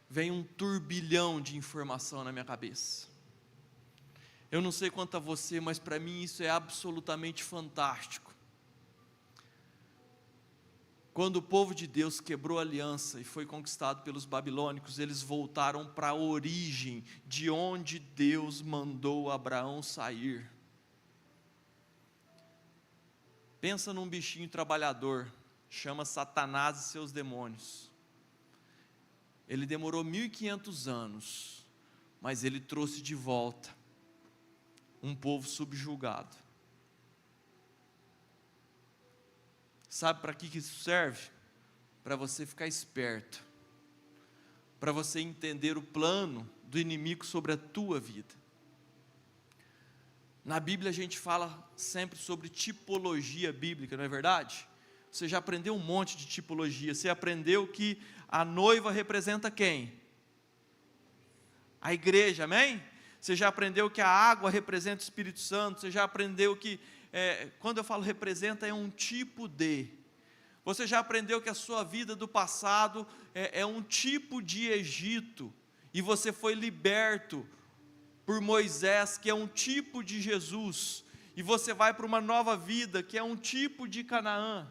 vem um turbilhão de informação na minha cabeça. Eu não sei quanto a você, mas para mim isso é absolutamente fantástico. Quando o povo de Deus quebrou a aliança e foi conquistado pelos babilônicos, eles voltaram para a origem de onde Deus mandou Abraão sair. Pensa num bichinho trabalhador, chama Satanás e seus demônios. Ele demorou 1500 anos, mas ele trouxe de volta um povo subjugado. Sabe para que isso serve? Para você ficar esperto, para você entender o plano do inimigo sobre a tua vida. Na Bíblia a gente fala sempre sobre tipologia bíblica, não é verdade? Você já aprendeu um monte de tipologia. Você aprendeu que a noiva representa quem? A igreja, amém? Você já aprendeu que a água representa o Espírito Santo. Você já aprendeu que, quando eu falo representa, é um tipo de. Você já aprendeu que a sua vida do passado é um tipo de Egito. E você foi liberto por Moisés, que é um tipo de Jesus. E você vai para uma nova vida, que é um tipo de Canaã.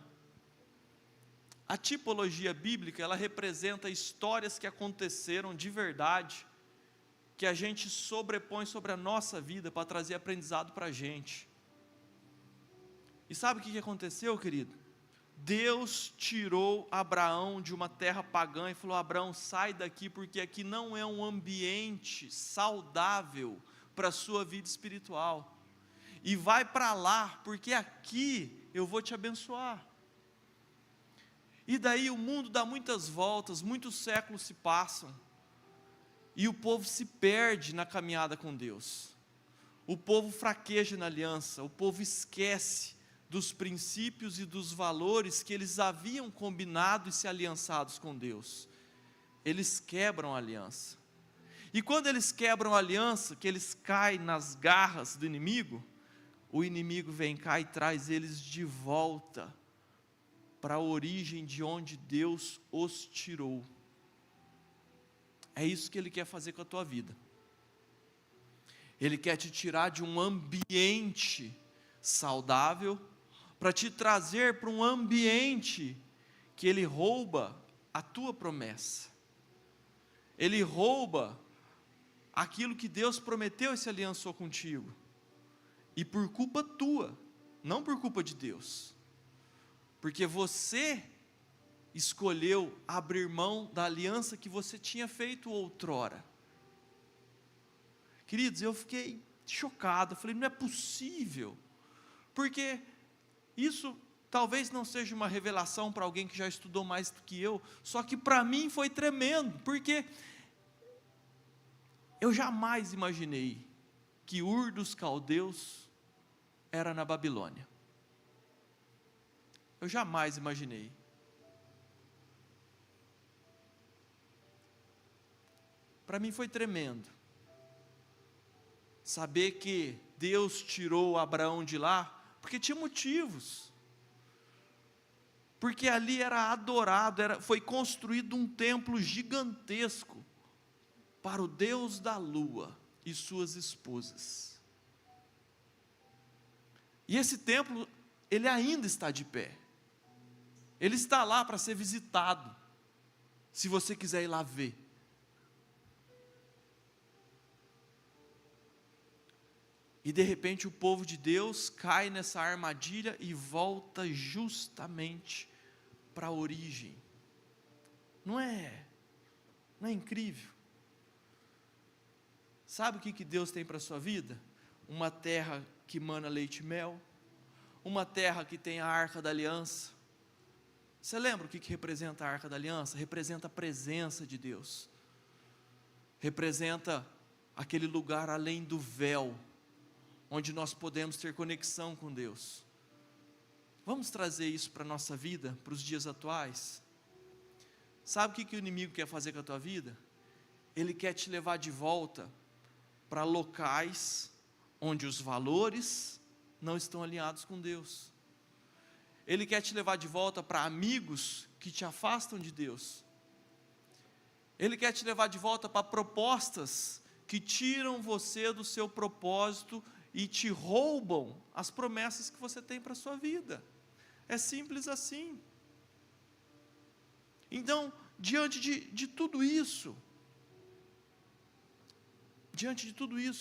A tipologia bíblica, ela representa histórias que aconteceram de verdade, que a gente sobrepõe sobre a nossa vida para trazer aprendizado para a gente. E sabe o que aconteceu, querido? Deus tirou Abraão de uma terra pagã e falou: Abraão, sai daqui, porque aqui não é um ambiente saudável para a sua vida espiritual. E vai para lá, porque aqui eu vou te abençoar. E daí o mundo dá muitas voltas, muitos séculos se passam, e o povo se perde na caminhada com Deus. O povo fraqueja na aliança, o povo esquece dos princípios e dos valores que eles haviam combinado e se aliançados com Deus. Eles quebram a aliança. E quando eles quebram a aliança, que eles caem nas garras do inimigo, o inimigo vem cá e traz eles de volta para a origem de onde Deus os tirou. É isso que Ele quer fazer com a tua vida. Ele quer te tirar de um ambiente saudável, para te trazer para um ambiente que Ele rouba a tua promessa. Ele rouba aquilo que Deus prometeu e se aliançou contigo. E por culpa tua, não por culpa de Deus. Porque você escolheu abrir mão da aliança que você tinha feito outrora. Queridos, eu fiquei chocado, eu falei, não é possível, porque isso talvez não seja uma revelação para alguém que já estudou mais do que eu, só que para mim foi tremendo, porque eu jamais imaginei que Ur dos Caldeus era na Babilônia. Eu jamais imaginei. Para mim foi tremendo saber que Deus tirou Abraão de lá, porque tinha motivos, porque ali era adorado, foi construído um templo gigantesco, para o Deus da lua e suas esposas, e esse templo, ele ainda está de pé, ele está lá para ser visitado, se você quiser ir lá ver. E de repente o povo de Deus cai nessa armadilha e volta justamente para a origem. Não é incrível? Sabe o que Deus tem para a sua vida? Uma terra que mana leite e mel, uma terra que tem a arca da aliança. Você lembra o que representa a arca da aliança? Representa a presença de Deus, representa aquele lugar além do véu, onde nós podemos ter conexão com Deus. Vamos trazer isso para a nossa vida, para os dias atuais? Sabe o que o inimigo quer fazer com a tua vida? Ele quer te levar de volta para locais onde os valores não estão alinhados com Deus. Ele quer te levar de volta para amigos que te afastam de Deus. Ele quer te levar de volta para propostas que tiram você do seu propósito e te roubam as promessas que você tem para a sua vida. É simples assim. Então, diante de tudo isso,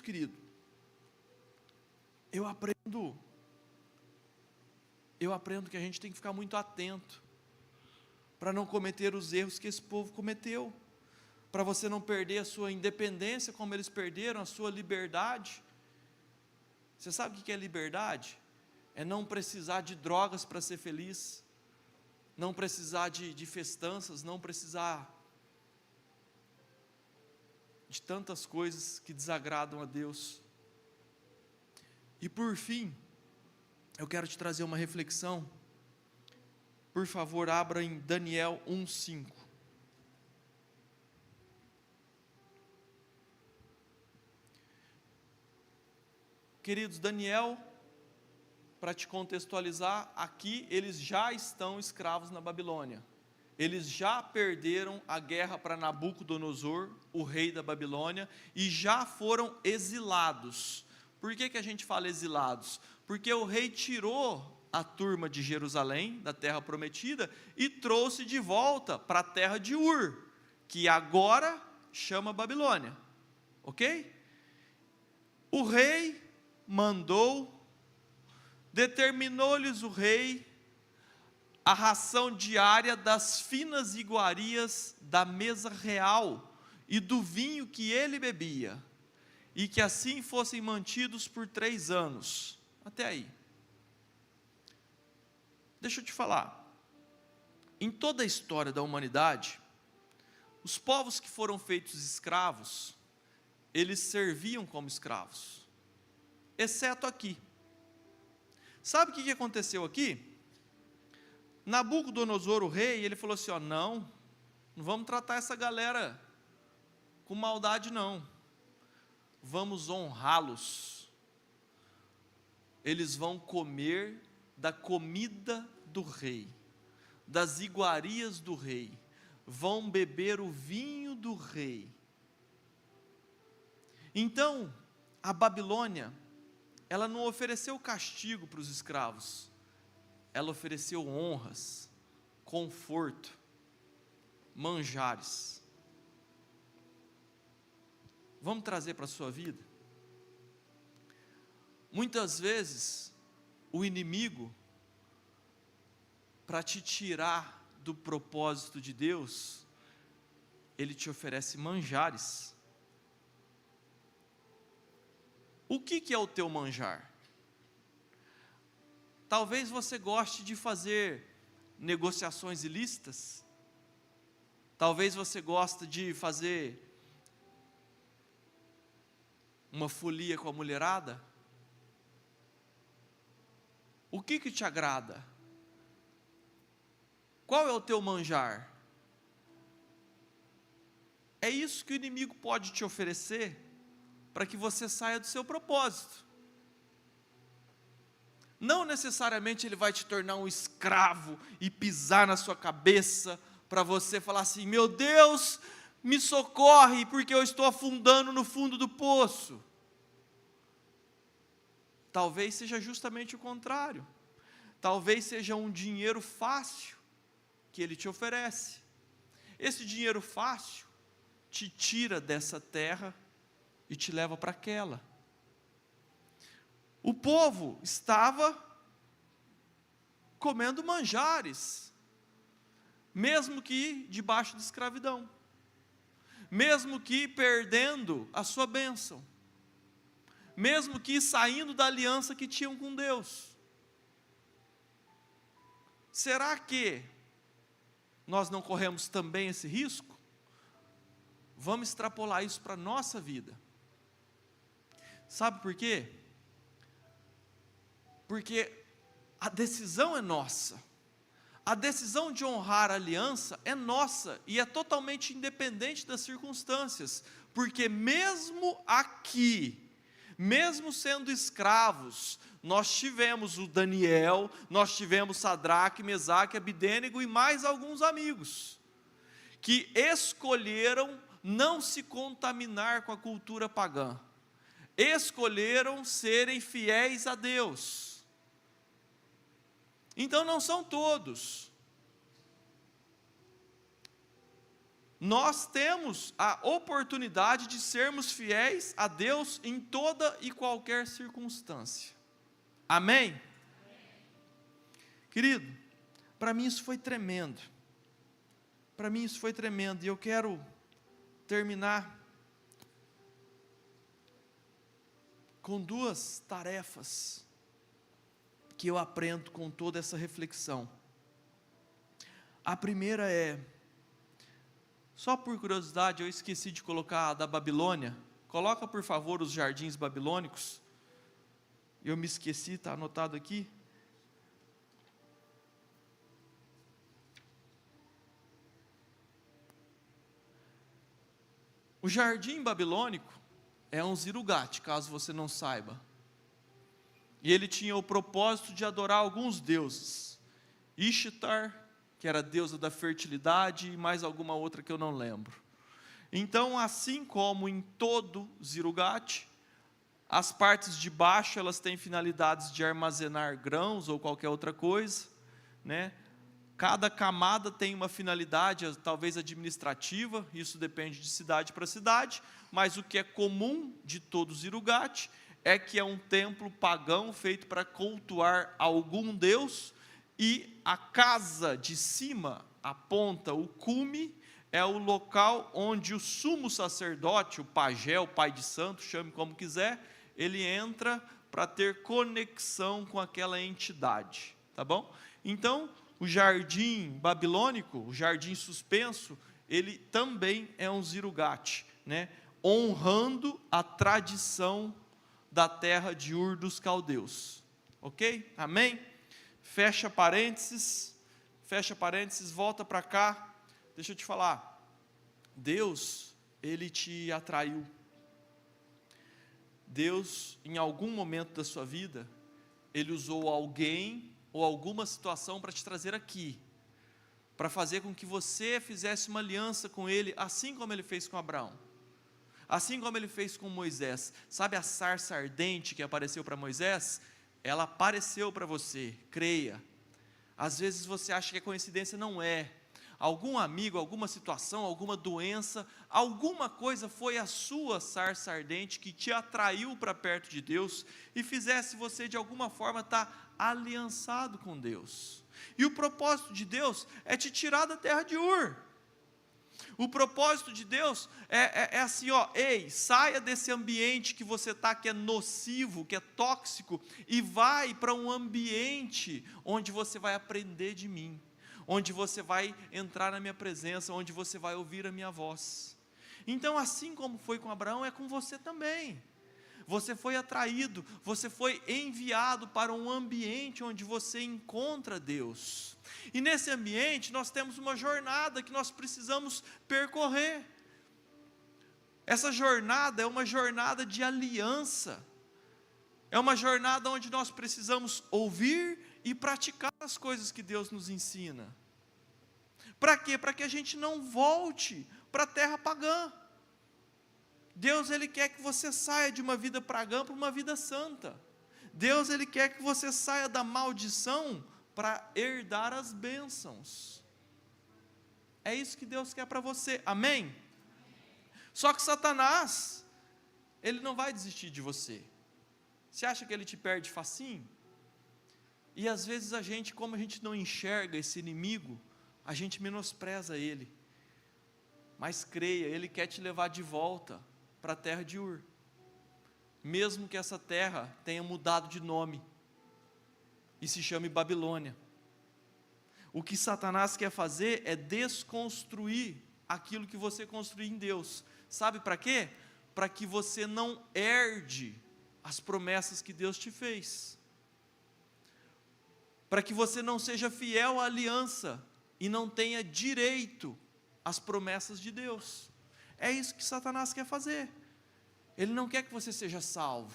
querido, eu aprendo que a gente tem que ficar muito atento para não cometer os erros que esse povo cometeu, para você não perder a sua independência como eles perderam, a sua liberdade. Você sabe o que é liberdade? É não precisar de drogas para ser feliz, não precisar de festanças, não precisar de tantas coisas que desagradam a Deus. E por fim, eu quero te trazer uma reflexão. Por favor, abra em Daniel 1:5. Queridos, Daniel, para te contextualizar, aqui eles já estão escravos na Babilônia. Eles já perderam a guerra para Nabucodonosor, o rei da Babilônia, e já foram exilados. Por que a gente fala exilados? Porque o rei tirou a turma de Jerusalém, da terra prometida, e trouxe de volta para a terra de Ur, que agora chama Babilônia. Ok? O rei determinou-lhes o rei a ração diária das finas iguarias da mesa real e do vinho que ele bebia, e que assim fossem mantidos por 3 anos. Até aí. Deixa eu te falar, em toda a história da humanidade, os povos que foram feitos escravos, eles serviam como escravos, exceto aqui. Sabe o que aconteceu aqui? Nabucodonosor, o rei, ele falou assim, não vamos tratar essa galera com maldade não, vamos honrá-los, eles vão comer da comida do rei, das iguarias do rei, vão beber o vinho do rei. Então, a Babilônia, ela não ofereceu castigo para os escravos, ela ofereceu honras, conforto, manjares. Vamos trazer para a sua vida? Muitas vezes, o inimigo, para te tirar do propósito de Deus, ele te oferece manjares. O que é o teu manjar? Talvez você goste de fazer negociações ilícitas, talvez você goste de fazer uma folia com a mulherada. O que te agrada? Qual é o teu manjar? É isso que o inimigo pode te oferecer para que você saia do seu propósito. Não necessariamente ele vai te tornar um escravo e pisar na sua cabeça para você falar assim, meu Deus, me socorre porque eu estou afundando no fundo do poço. Talvez seja justamente o contrário. Talvez seja um dinheiro fácil que ele te oferece. Esse dinheiro fácil te tira dessa terra e te leva para aquela. O povo estava comendo manjares, mesmo que debaixo de escravidão, mesmo que perdendo a sua bênção, mesmo que saindo da aliança que tinham com Deus. Será que nós não corremos também esse risco? Vamos extrapolar isso para a nossa vida. Sabe por quê? Porque a decisão é nossa. A decisão de honrar a aliança é nossa e é totalmente independente das circunstâncias. Porque mesmo aqui, mesmo sendo escravos, nós tivemos o Daniel, nós tivemos Sadraque, Mesaque, Abidênego e mais alguns amigos, que escolheram não se contaminar com a cultura pagã, escolheram serem fiéis a Deus. Então não são todos. Nós temos a oportunidade de sermos fiéis a Deus em toda e qualquer circunstância. Amém? Querido, para mim isso foi tremendo. Para mim isso foi tremendo. E eu quero terminar com duas tarefas que eu aprendo com toda essa reflexão. A primeira é, só por curiosidade, eu esqueci de colocar a da Babilônia. Coloca, por favor, os jardins babilônicos. Eu me esqueci, está anotado aqui. O jardim babilônico é um zirugate, caso você não saiba. E ele tinha o propósito de adorar alguns deuses. Ishtar, que era a deusa da fertilidade, e mais alguma outra que eu não lembro. Então, assim como em todo zirugate, as partes de baixo, elas têm finalidades de armazenar grãos ou qualquer outra coisa, né? Cada camada tem uma finalidade, talvez administrativa, isso depende de cidade para cidade, mas o que é comum de todo zirugate é que é um templo pagão feito para cultuar algum deus, e a casa de cima, a ponta, o cume, é o local onde o sumo sacerdote, o pajé, o pai de santo, chame como quiser, ele entra para ter conexão com aquela entidade, tá bom? Então, o jardim babilônico, o jardim suspenso, ele também é um zirugate, né? Honrando a tradição da terra de Ur dos caldeus, ok? Amém? Fecha parênteses, volta para cá. Deixa eu te falar, Deus, ele te atraiu. Deus, em algum momento da sua vida, ele usou alguém ou alguma situação para te trazer aqui, para fazer com que você fizesse uma aliança com ele, assim como ele fez com Abraão, assim como ele fez com Moisés. Sabe a sarça ardente que apareceu para Moisés? Ela apareceu para você, creia. Às vezes você acha que é coincidência, não é. Algum amigo, alguma situação, alguma doença, alguma coisa foi a sua sarça ardente que te atraiu para perto de Deus e fizesse você de alguma forma estar aliançado com Deus. E o propósito de Deus é te tirar da terra de Ur. O propósito de Deus é assim, ó, ei, saia desse ambiente que você está, que é nocivo, que é tóxico, e vai para um ambiente onde você vai aprender de mim, onde você vai entrar na minha presença, onde você vai ouvir a minha voz. Então, assim como foi com Abraão, é com você também. Você foi atraído, você foi enviado para um ambiente onde você encontra Deus. E nesse ambiente nós temos uma jornada que nós precisamos percorrer. Essa jornada é uma jornada de aliança. É uma jornada onde nós precisamos ouvir e praticar as coisas que Deus nos ensina. Para quê? Para que a gente não volte para a terra pagã. Deus, ele quer que você saia de uma vida pagã para uma vida santa. Deus, ele quer que você saia da maldição para herdar as bênçãos. É isso que Deus quer para você, amém? Só que Satanás, ele não vai desistir de você. Você acha que ele te perde facinho? E às vezes a gente, como a gente não enxerga esse inimigo, a gente menospreza ele. Mas creia, ele quer te levar de volta para a terra de Ur, mesmo que essa terra tenha mudado de nome e se chame Babilônia. O que Satanás quer fazer é desconstruir aquilo que você construiu em Deus. Sabe para quê? Para que você não herde as promessas que Deus te fez, para que você não seja fiel à aliança e não tenha direito às promessas de Deus. É isso que Satanás quer fazer. Ele não quer que você seja salvo,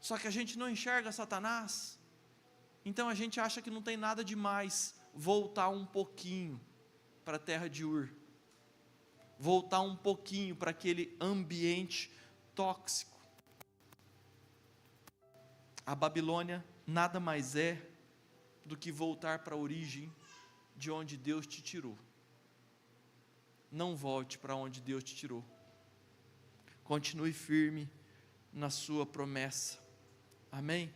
Só que a gente não enxerga Satanás. Então a gente acha que não tem nada demais voltar um pouquinho para a terra de Ur. Voltar um pouquinho para aquele ambiente tóxico. A Babilônia nada mais é do que voltar para a origem de onde Deus te tirou. Não volte para onde Deus te tirou. Continue firme na sua promessa. Amém?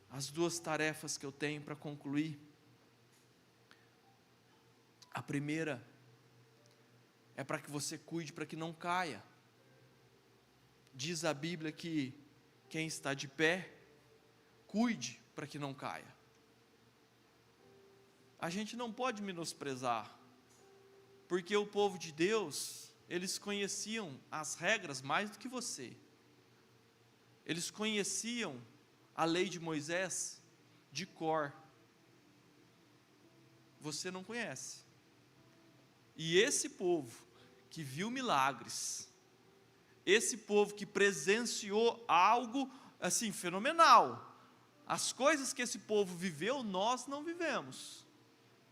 As duas tarefas que eu tenho para concluir. A primeira é para que você cuide para que não caia. Diz a Bíblia que quem está de pé, cuide para que não caia. A gente não pode menosprezar, porque o povo de Deus, eles conheciam as regras mais do que você. Eles conheciam a lei de Moisés de cor. Você não conhece. E esse povo que viu milagres, esse povo que presenciou algo assim fenomenal, as coisas que esse povo viveu, nós não vivemos.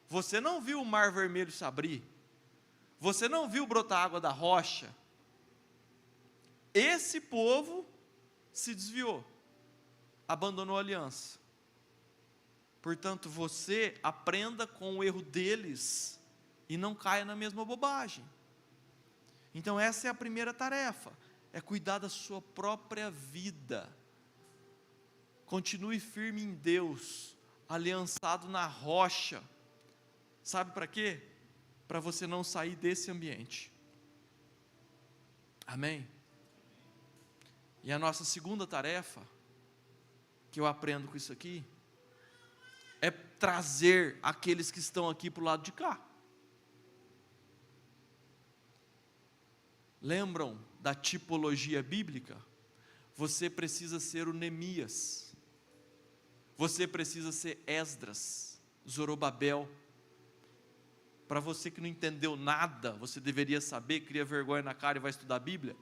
Você não viu o mar vermelho se abrir, você não viu brotar água da rocha. Esse povo se desviou, abandonou a aliança. Portanto, você aprenda com o erro deles e não caia na mesma bobagem. Então essa é a primeira tarefa, é cuidar da sua própria vida. Continue firme em Deus, aliançado na rocha. Sabe para quê? Para você não sair desse ambiente. Amém? E a nossa segunda tarefa, que eu aprendo com isso aqui, é trazer aqueles que estão aqui para o lado de cá. Lembram da tipologia bíblica? Você precisa ser o Neemias, você precisa ser Esdras, Zorobabel. Para você que não entendeu nada, você deveria saber, cria vergonha na cara e vai estudar a Bíblia.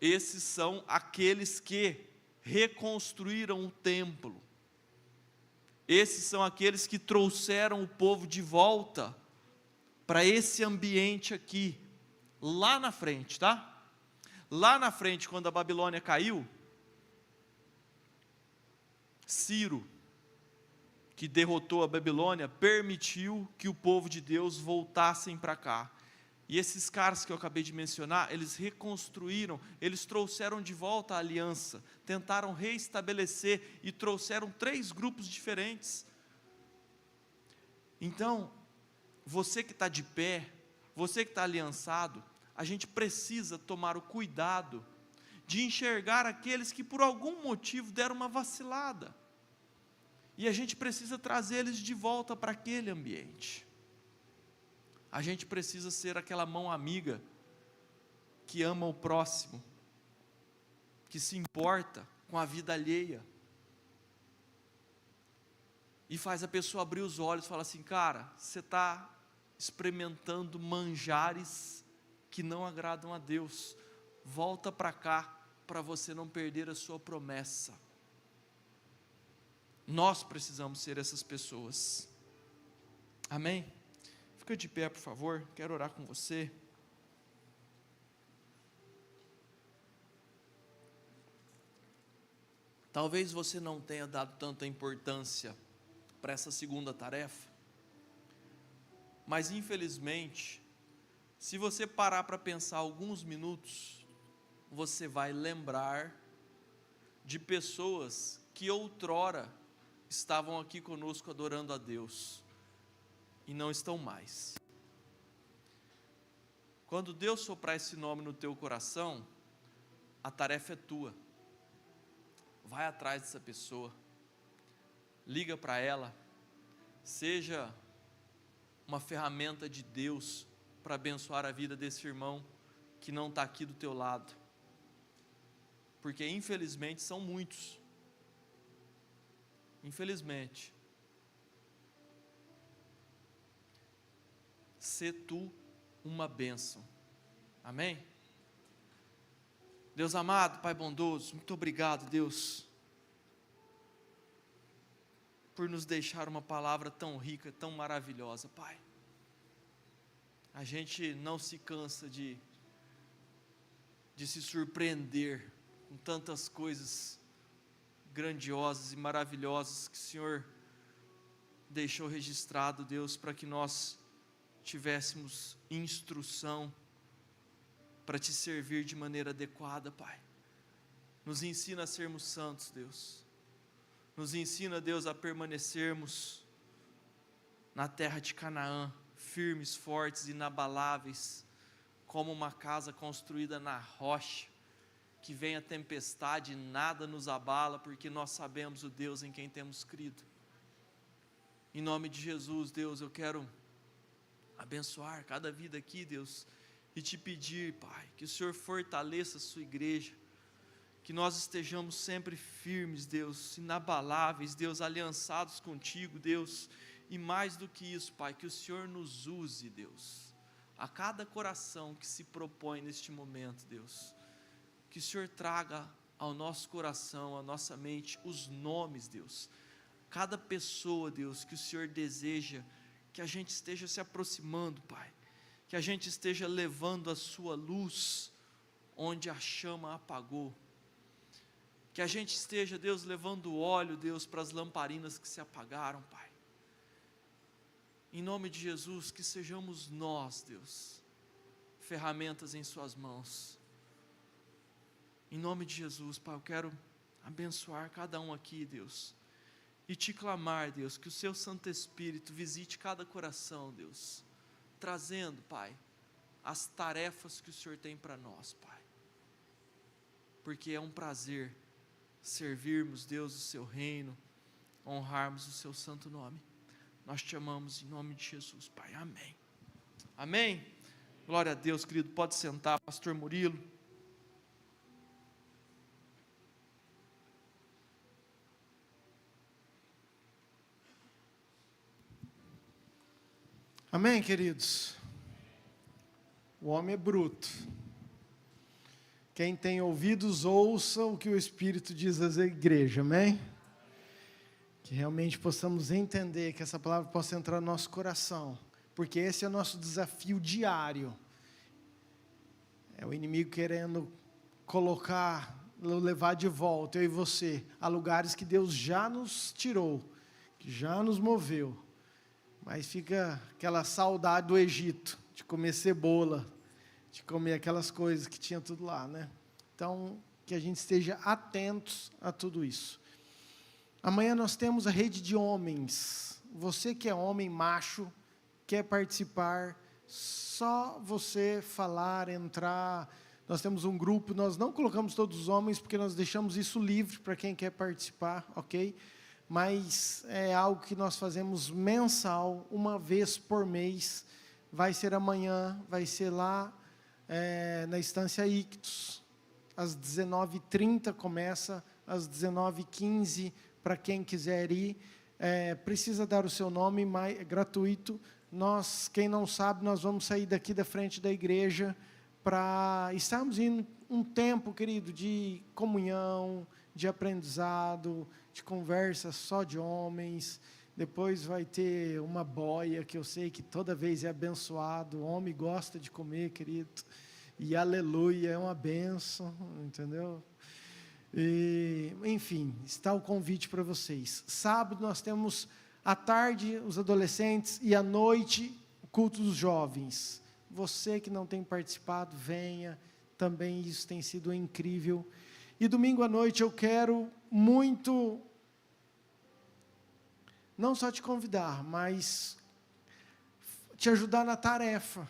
Esses são aqueles que reconstruíram o templo. Esses são aqueles que trouxeram o povo de volta para esse ambiente aqui. Lá na frente, tá? Lá na frente, quando a Babilônia caiu, Ciro, que derrotou a Babilônia, permitiu que o povo de Deus voltassem para cá. E esses caras que eu acabei de mencionar, eles reconstruíram, eles trouxeram de volta a aliança, tentaram reestabelecer e trouxeram 3 grupos diferentes. Então, você que está de pé, você que está aliançado, a gente precisa tomar o cuidado de enxergar aqueles que por algum motivo deram uma vacilada. E a gente precisa trazer eles de volta para aquele ambiente. A gente precisa ser aquela mão amiga que ama o próximo, que se importa com a vida alheia. E faz a pessoa abrir os olhos e falar assim: cara, você está experimentando manjares que não agradam a Deus. Volta para cá, para você não perder a sua promessa. Nós precisamos ser essas pessoas. Amém? Fica de pé, por favor, quero orar com você. Talvez você não tenha dado tanta importância para essa segunda tarefa, mas infelizmente, se você parar para pensar alguns minutos, você vai lembrar de pessoas que outrora estavam aqui conosco adorando a Deus e não estão mais. Quando Deus soprar esse nome no teu coração, a tarefa é tua. Vai atrás dessa pessoa, liga para ela, seja uma ferramenta de Deus para abençoar a vida desse irmão que não está aqui do teu lado, porque infelizmente são muitos. Infelizmente. Sê tu uma bênção. Amém? Deus amado, Pai bondoso, muito obrigado, Deus, por nos deixar uma palavra tão rica, tão maravilhosa, Pai. A gente não se cansa de se surpreender com tantas coisas grandiosas e maravilhosas que o Senhor deixou registrado, Deus, para que nós tivéssemos instrução para Te servir de maneira adequada, Pai. Nos ensina a sermos santos, Deus. Nos ensina, Deus, a permanecermos na terra de Canaã, firmes, fortes, inabaláveis, como uma casa construída na rocha, que vem a tempestade e nada nos abala, porque nós sabemos o Deus em quem temos crido. Em nome de Jesus, Deus, eu quero abençoar cada vida aqui, Deus, e Te pedir, Pai, que o Senhor fortaleça a Sua igreja, que nós estejamos sempre firmes, Deus, inabaláveis, Deus, aliançados contigo, Deus, e mais do que isso, Pai, que o Senhor nos use, Deus, a cada coração que se propõe neste momento, Deus, que o Senhor traga ao nosso coração, à nossa mente, os nomes, Deus, cada pessoa, Deus, que o Senhor deseja que a gente esteja se aproximando, Pai, que a gente esteja levando a Sua luz onde a chama apagou, que a gente esteja, Deus, levando óleo, Deus, para as lamparinas que se apagaram, Pai. Em nome de Jesus, que sejamos nós, Deus, ferramentas em Suas mãos. Em nome de Jesus, Pai, eu quero abençoar cada um aqui, Deus, e Te clamar, Deus, que o Seu Santo Espírito visite cada coração, Deus, trazendo, Pai, as tarefas que o Senhor tem para nós, Pai, porque é um prazer servirmos, Deus, o Seu reino, honrarmos o Seu santo nome. Nós Te amamos em nome de Jesus, Pai, amém. Amém? Glória a Deus, querido, pode sentar, pastor Murilo. Amém, queridos? O homem é bruto. Quem tem ouvidos, ouça o que o Espírito diz às igrejas, amém? Que realmente possamos entender, que essa palavra possa entrar no nosso coração, porque esse é o nosso desafio diário. É o inimigo querendo colocar, levar de volta, eu e você, a lugares que Deus já nos tirou, que já nos moveu. Mas fica aquela saudade do Egito, de comer cebola, de comer aquelas coisas que tinha tudo lá, né? Então, que a gente esteja atentos a tudo isso. Amanhã nós temos a rede de homens. Você que é homem, macho, quer participar, só você falar, entrar. Nós temos um grupo, nós não colocamos todos os homens, porque nós deixamos isso livre para quem quer participar, ok? Mas é algo que nós fazemos mensal, uma vez por mês. Vai ser amanhã, vai ser lá na Estância Ictus, às 19h30 começa, às 19h15, para quem quiser ir. Precisa dar o seu nome, é gratuito. Quem não sabe, nós vamos sair daqui da frente da igreja para estarmos indo um tempo, querido, de comunhão, de aprendizado, de conversa só de homens. Depois vai ter uma boia, que eu sei que toda vez é abençoado. O homem gosta de comer, querido. E aleluia, é uma bênção, entendeu? E, enfim, está o convite para vocês. Sábado nós temos à tarde os adolescentes e à noite o culto dos jovens. Você que não tem participado, venha. Também isso tem sido incrível. E domingo à noite eu quero muito, não só te convidar, mas te ajudar na tarefa.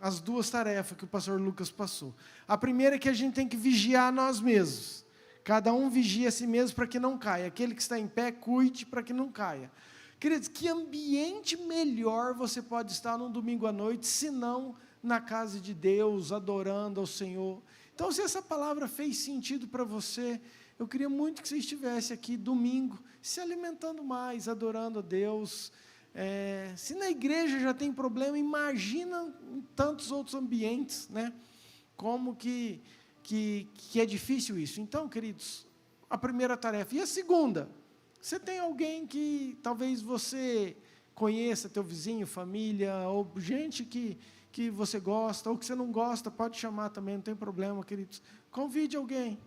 As duas tarefas que o pastor Lucas passou. A primeira é que a gente tem que vigiar nós mesmos. Cada um vigia a si mesmo para que não caia. Aquele que está em pé, cuide para que não caia. Queridos, que ambiente melhor você pode estar num domingo à noite, se não na casa de Deus, adorando ao Senhor. Então, se essa palavra fez sentido para você, eu queria muito que você estivesse aqui domingo, se alimentando mais, adorando a Deus. Se na igreja já tem problema, imagina em tantos outros ambientes, né? Como que que é difícil isso. Então, queridos, a primeira tarefa. E a segunda, você tem alguém que talvez você conheça, teu vizinho, família, ou gente que você gosta, ou que você não gosta, pode chamar também, não tem problema, queridos. Convide alguém.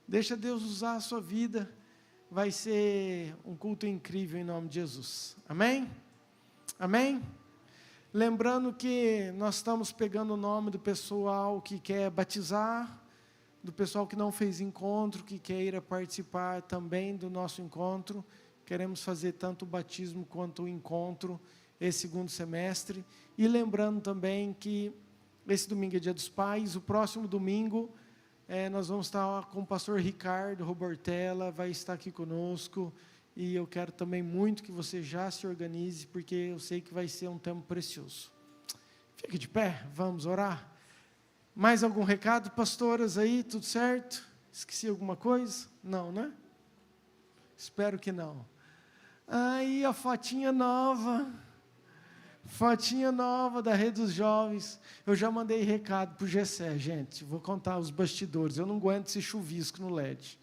Deixa Deus usar a sua vida. Vai ser um culto incrível em nome de Jesus. Amém? Amém? Lembrando que nós estamos pegando o nome do pessoal que quer batizar, do pessoal que não fez encontro, que quer ir a participar também do nosso encontro. Queremos fazer tanto o batismo quanto o encontro esse segundo semestre. E lembrando também que esse domingo é Dia dos Pais, o próximo domingo nós vamos estar com o pastor Ricardo Robortella, vai estar aqui conosco. E eu quero também muito que você já se organize, porque eu sei que vai ser um tempo precioso. Fique de pé, vamos orar. Mais algum recado, pastoras aí, tudo certo? Esqueci alguma coisa? Não, né? Espero que não. Aí a fotinha nova da Rede dos Jovens. Eu já mandei recado para o Gessé, gente, vou contar os bastidores, eu não aguento esse chuvisco no LED.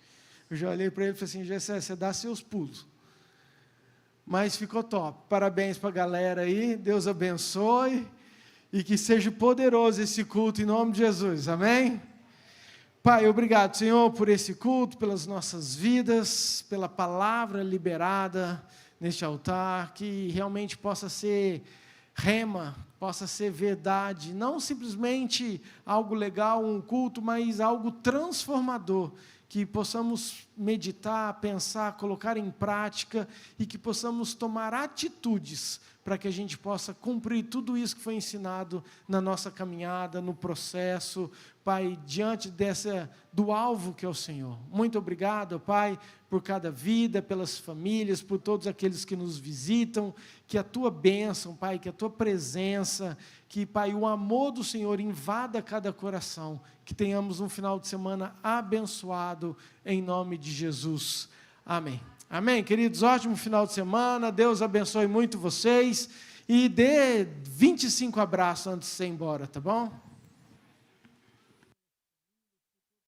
Eu já olhei para ele e falei assim, Gessé, você dá seus pulos. Mas ficou top. Parabéns para a galera aí, Deus abençoe, e que seja poderoso esse culto em nome de Jesus, amém? Pai, obrigado, Senhor, por esse culto, pelas nossas vidas, pela palavra liberada neste altar, que realmente possa ser rema, possa ser verdade, não simplesmente algo legal, um culto, mas algo transformador, que possamos meditar, pensar, colocar em prática e que possamos tomar atitudes para que a gente possa cumprir tudo isso que foi ensinado na nossa caminhada, no processo, Pai, diante do alvo que é o Senhor. Muito obrigado, Pai, por cada vida, pelas famílias, por todos aqueles que nos visitam, que a Tua bênção, Pai, que a Tua presença, que, Pai, o amor do Senhor invada cada coração, que tenhamos um final de semana abençoado, em nome de Jesus. Amém. Amém, queridos, ótimo final de semana, Deus abençoe muito vocês, e dê 25 abraços antes de você ir embora, tá bom?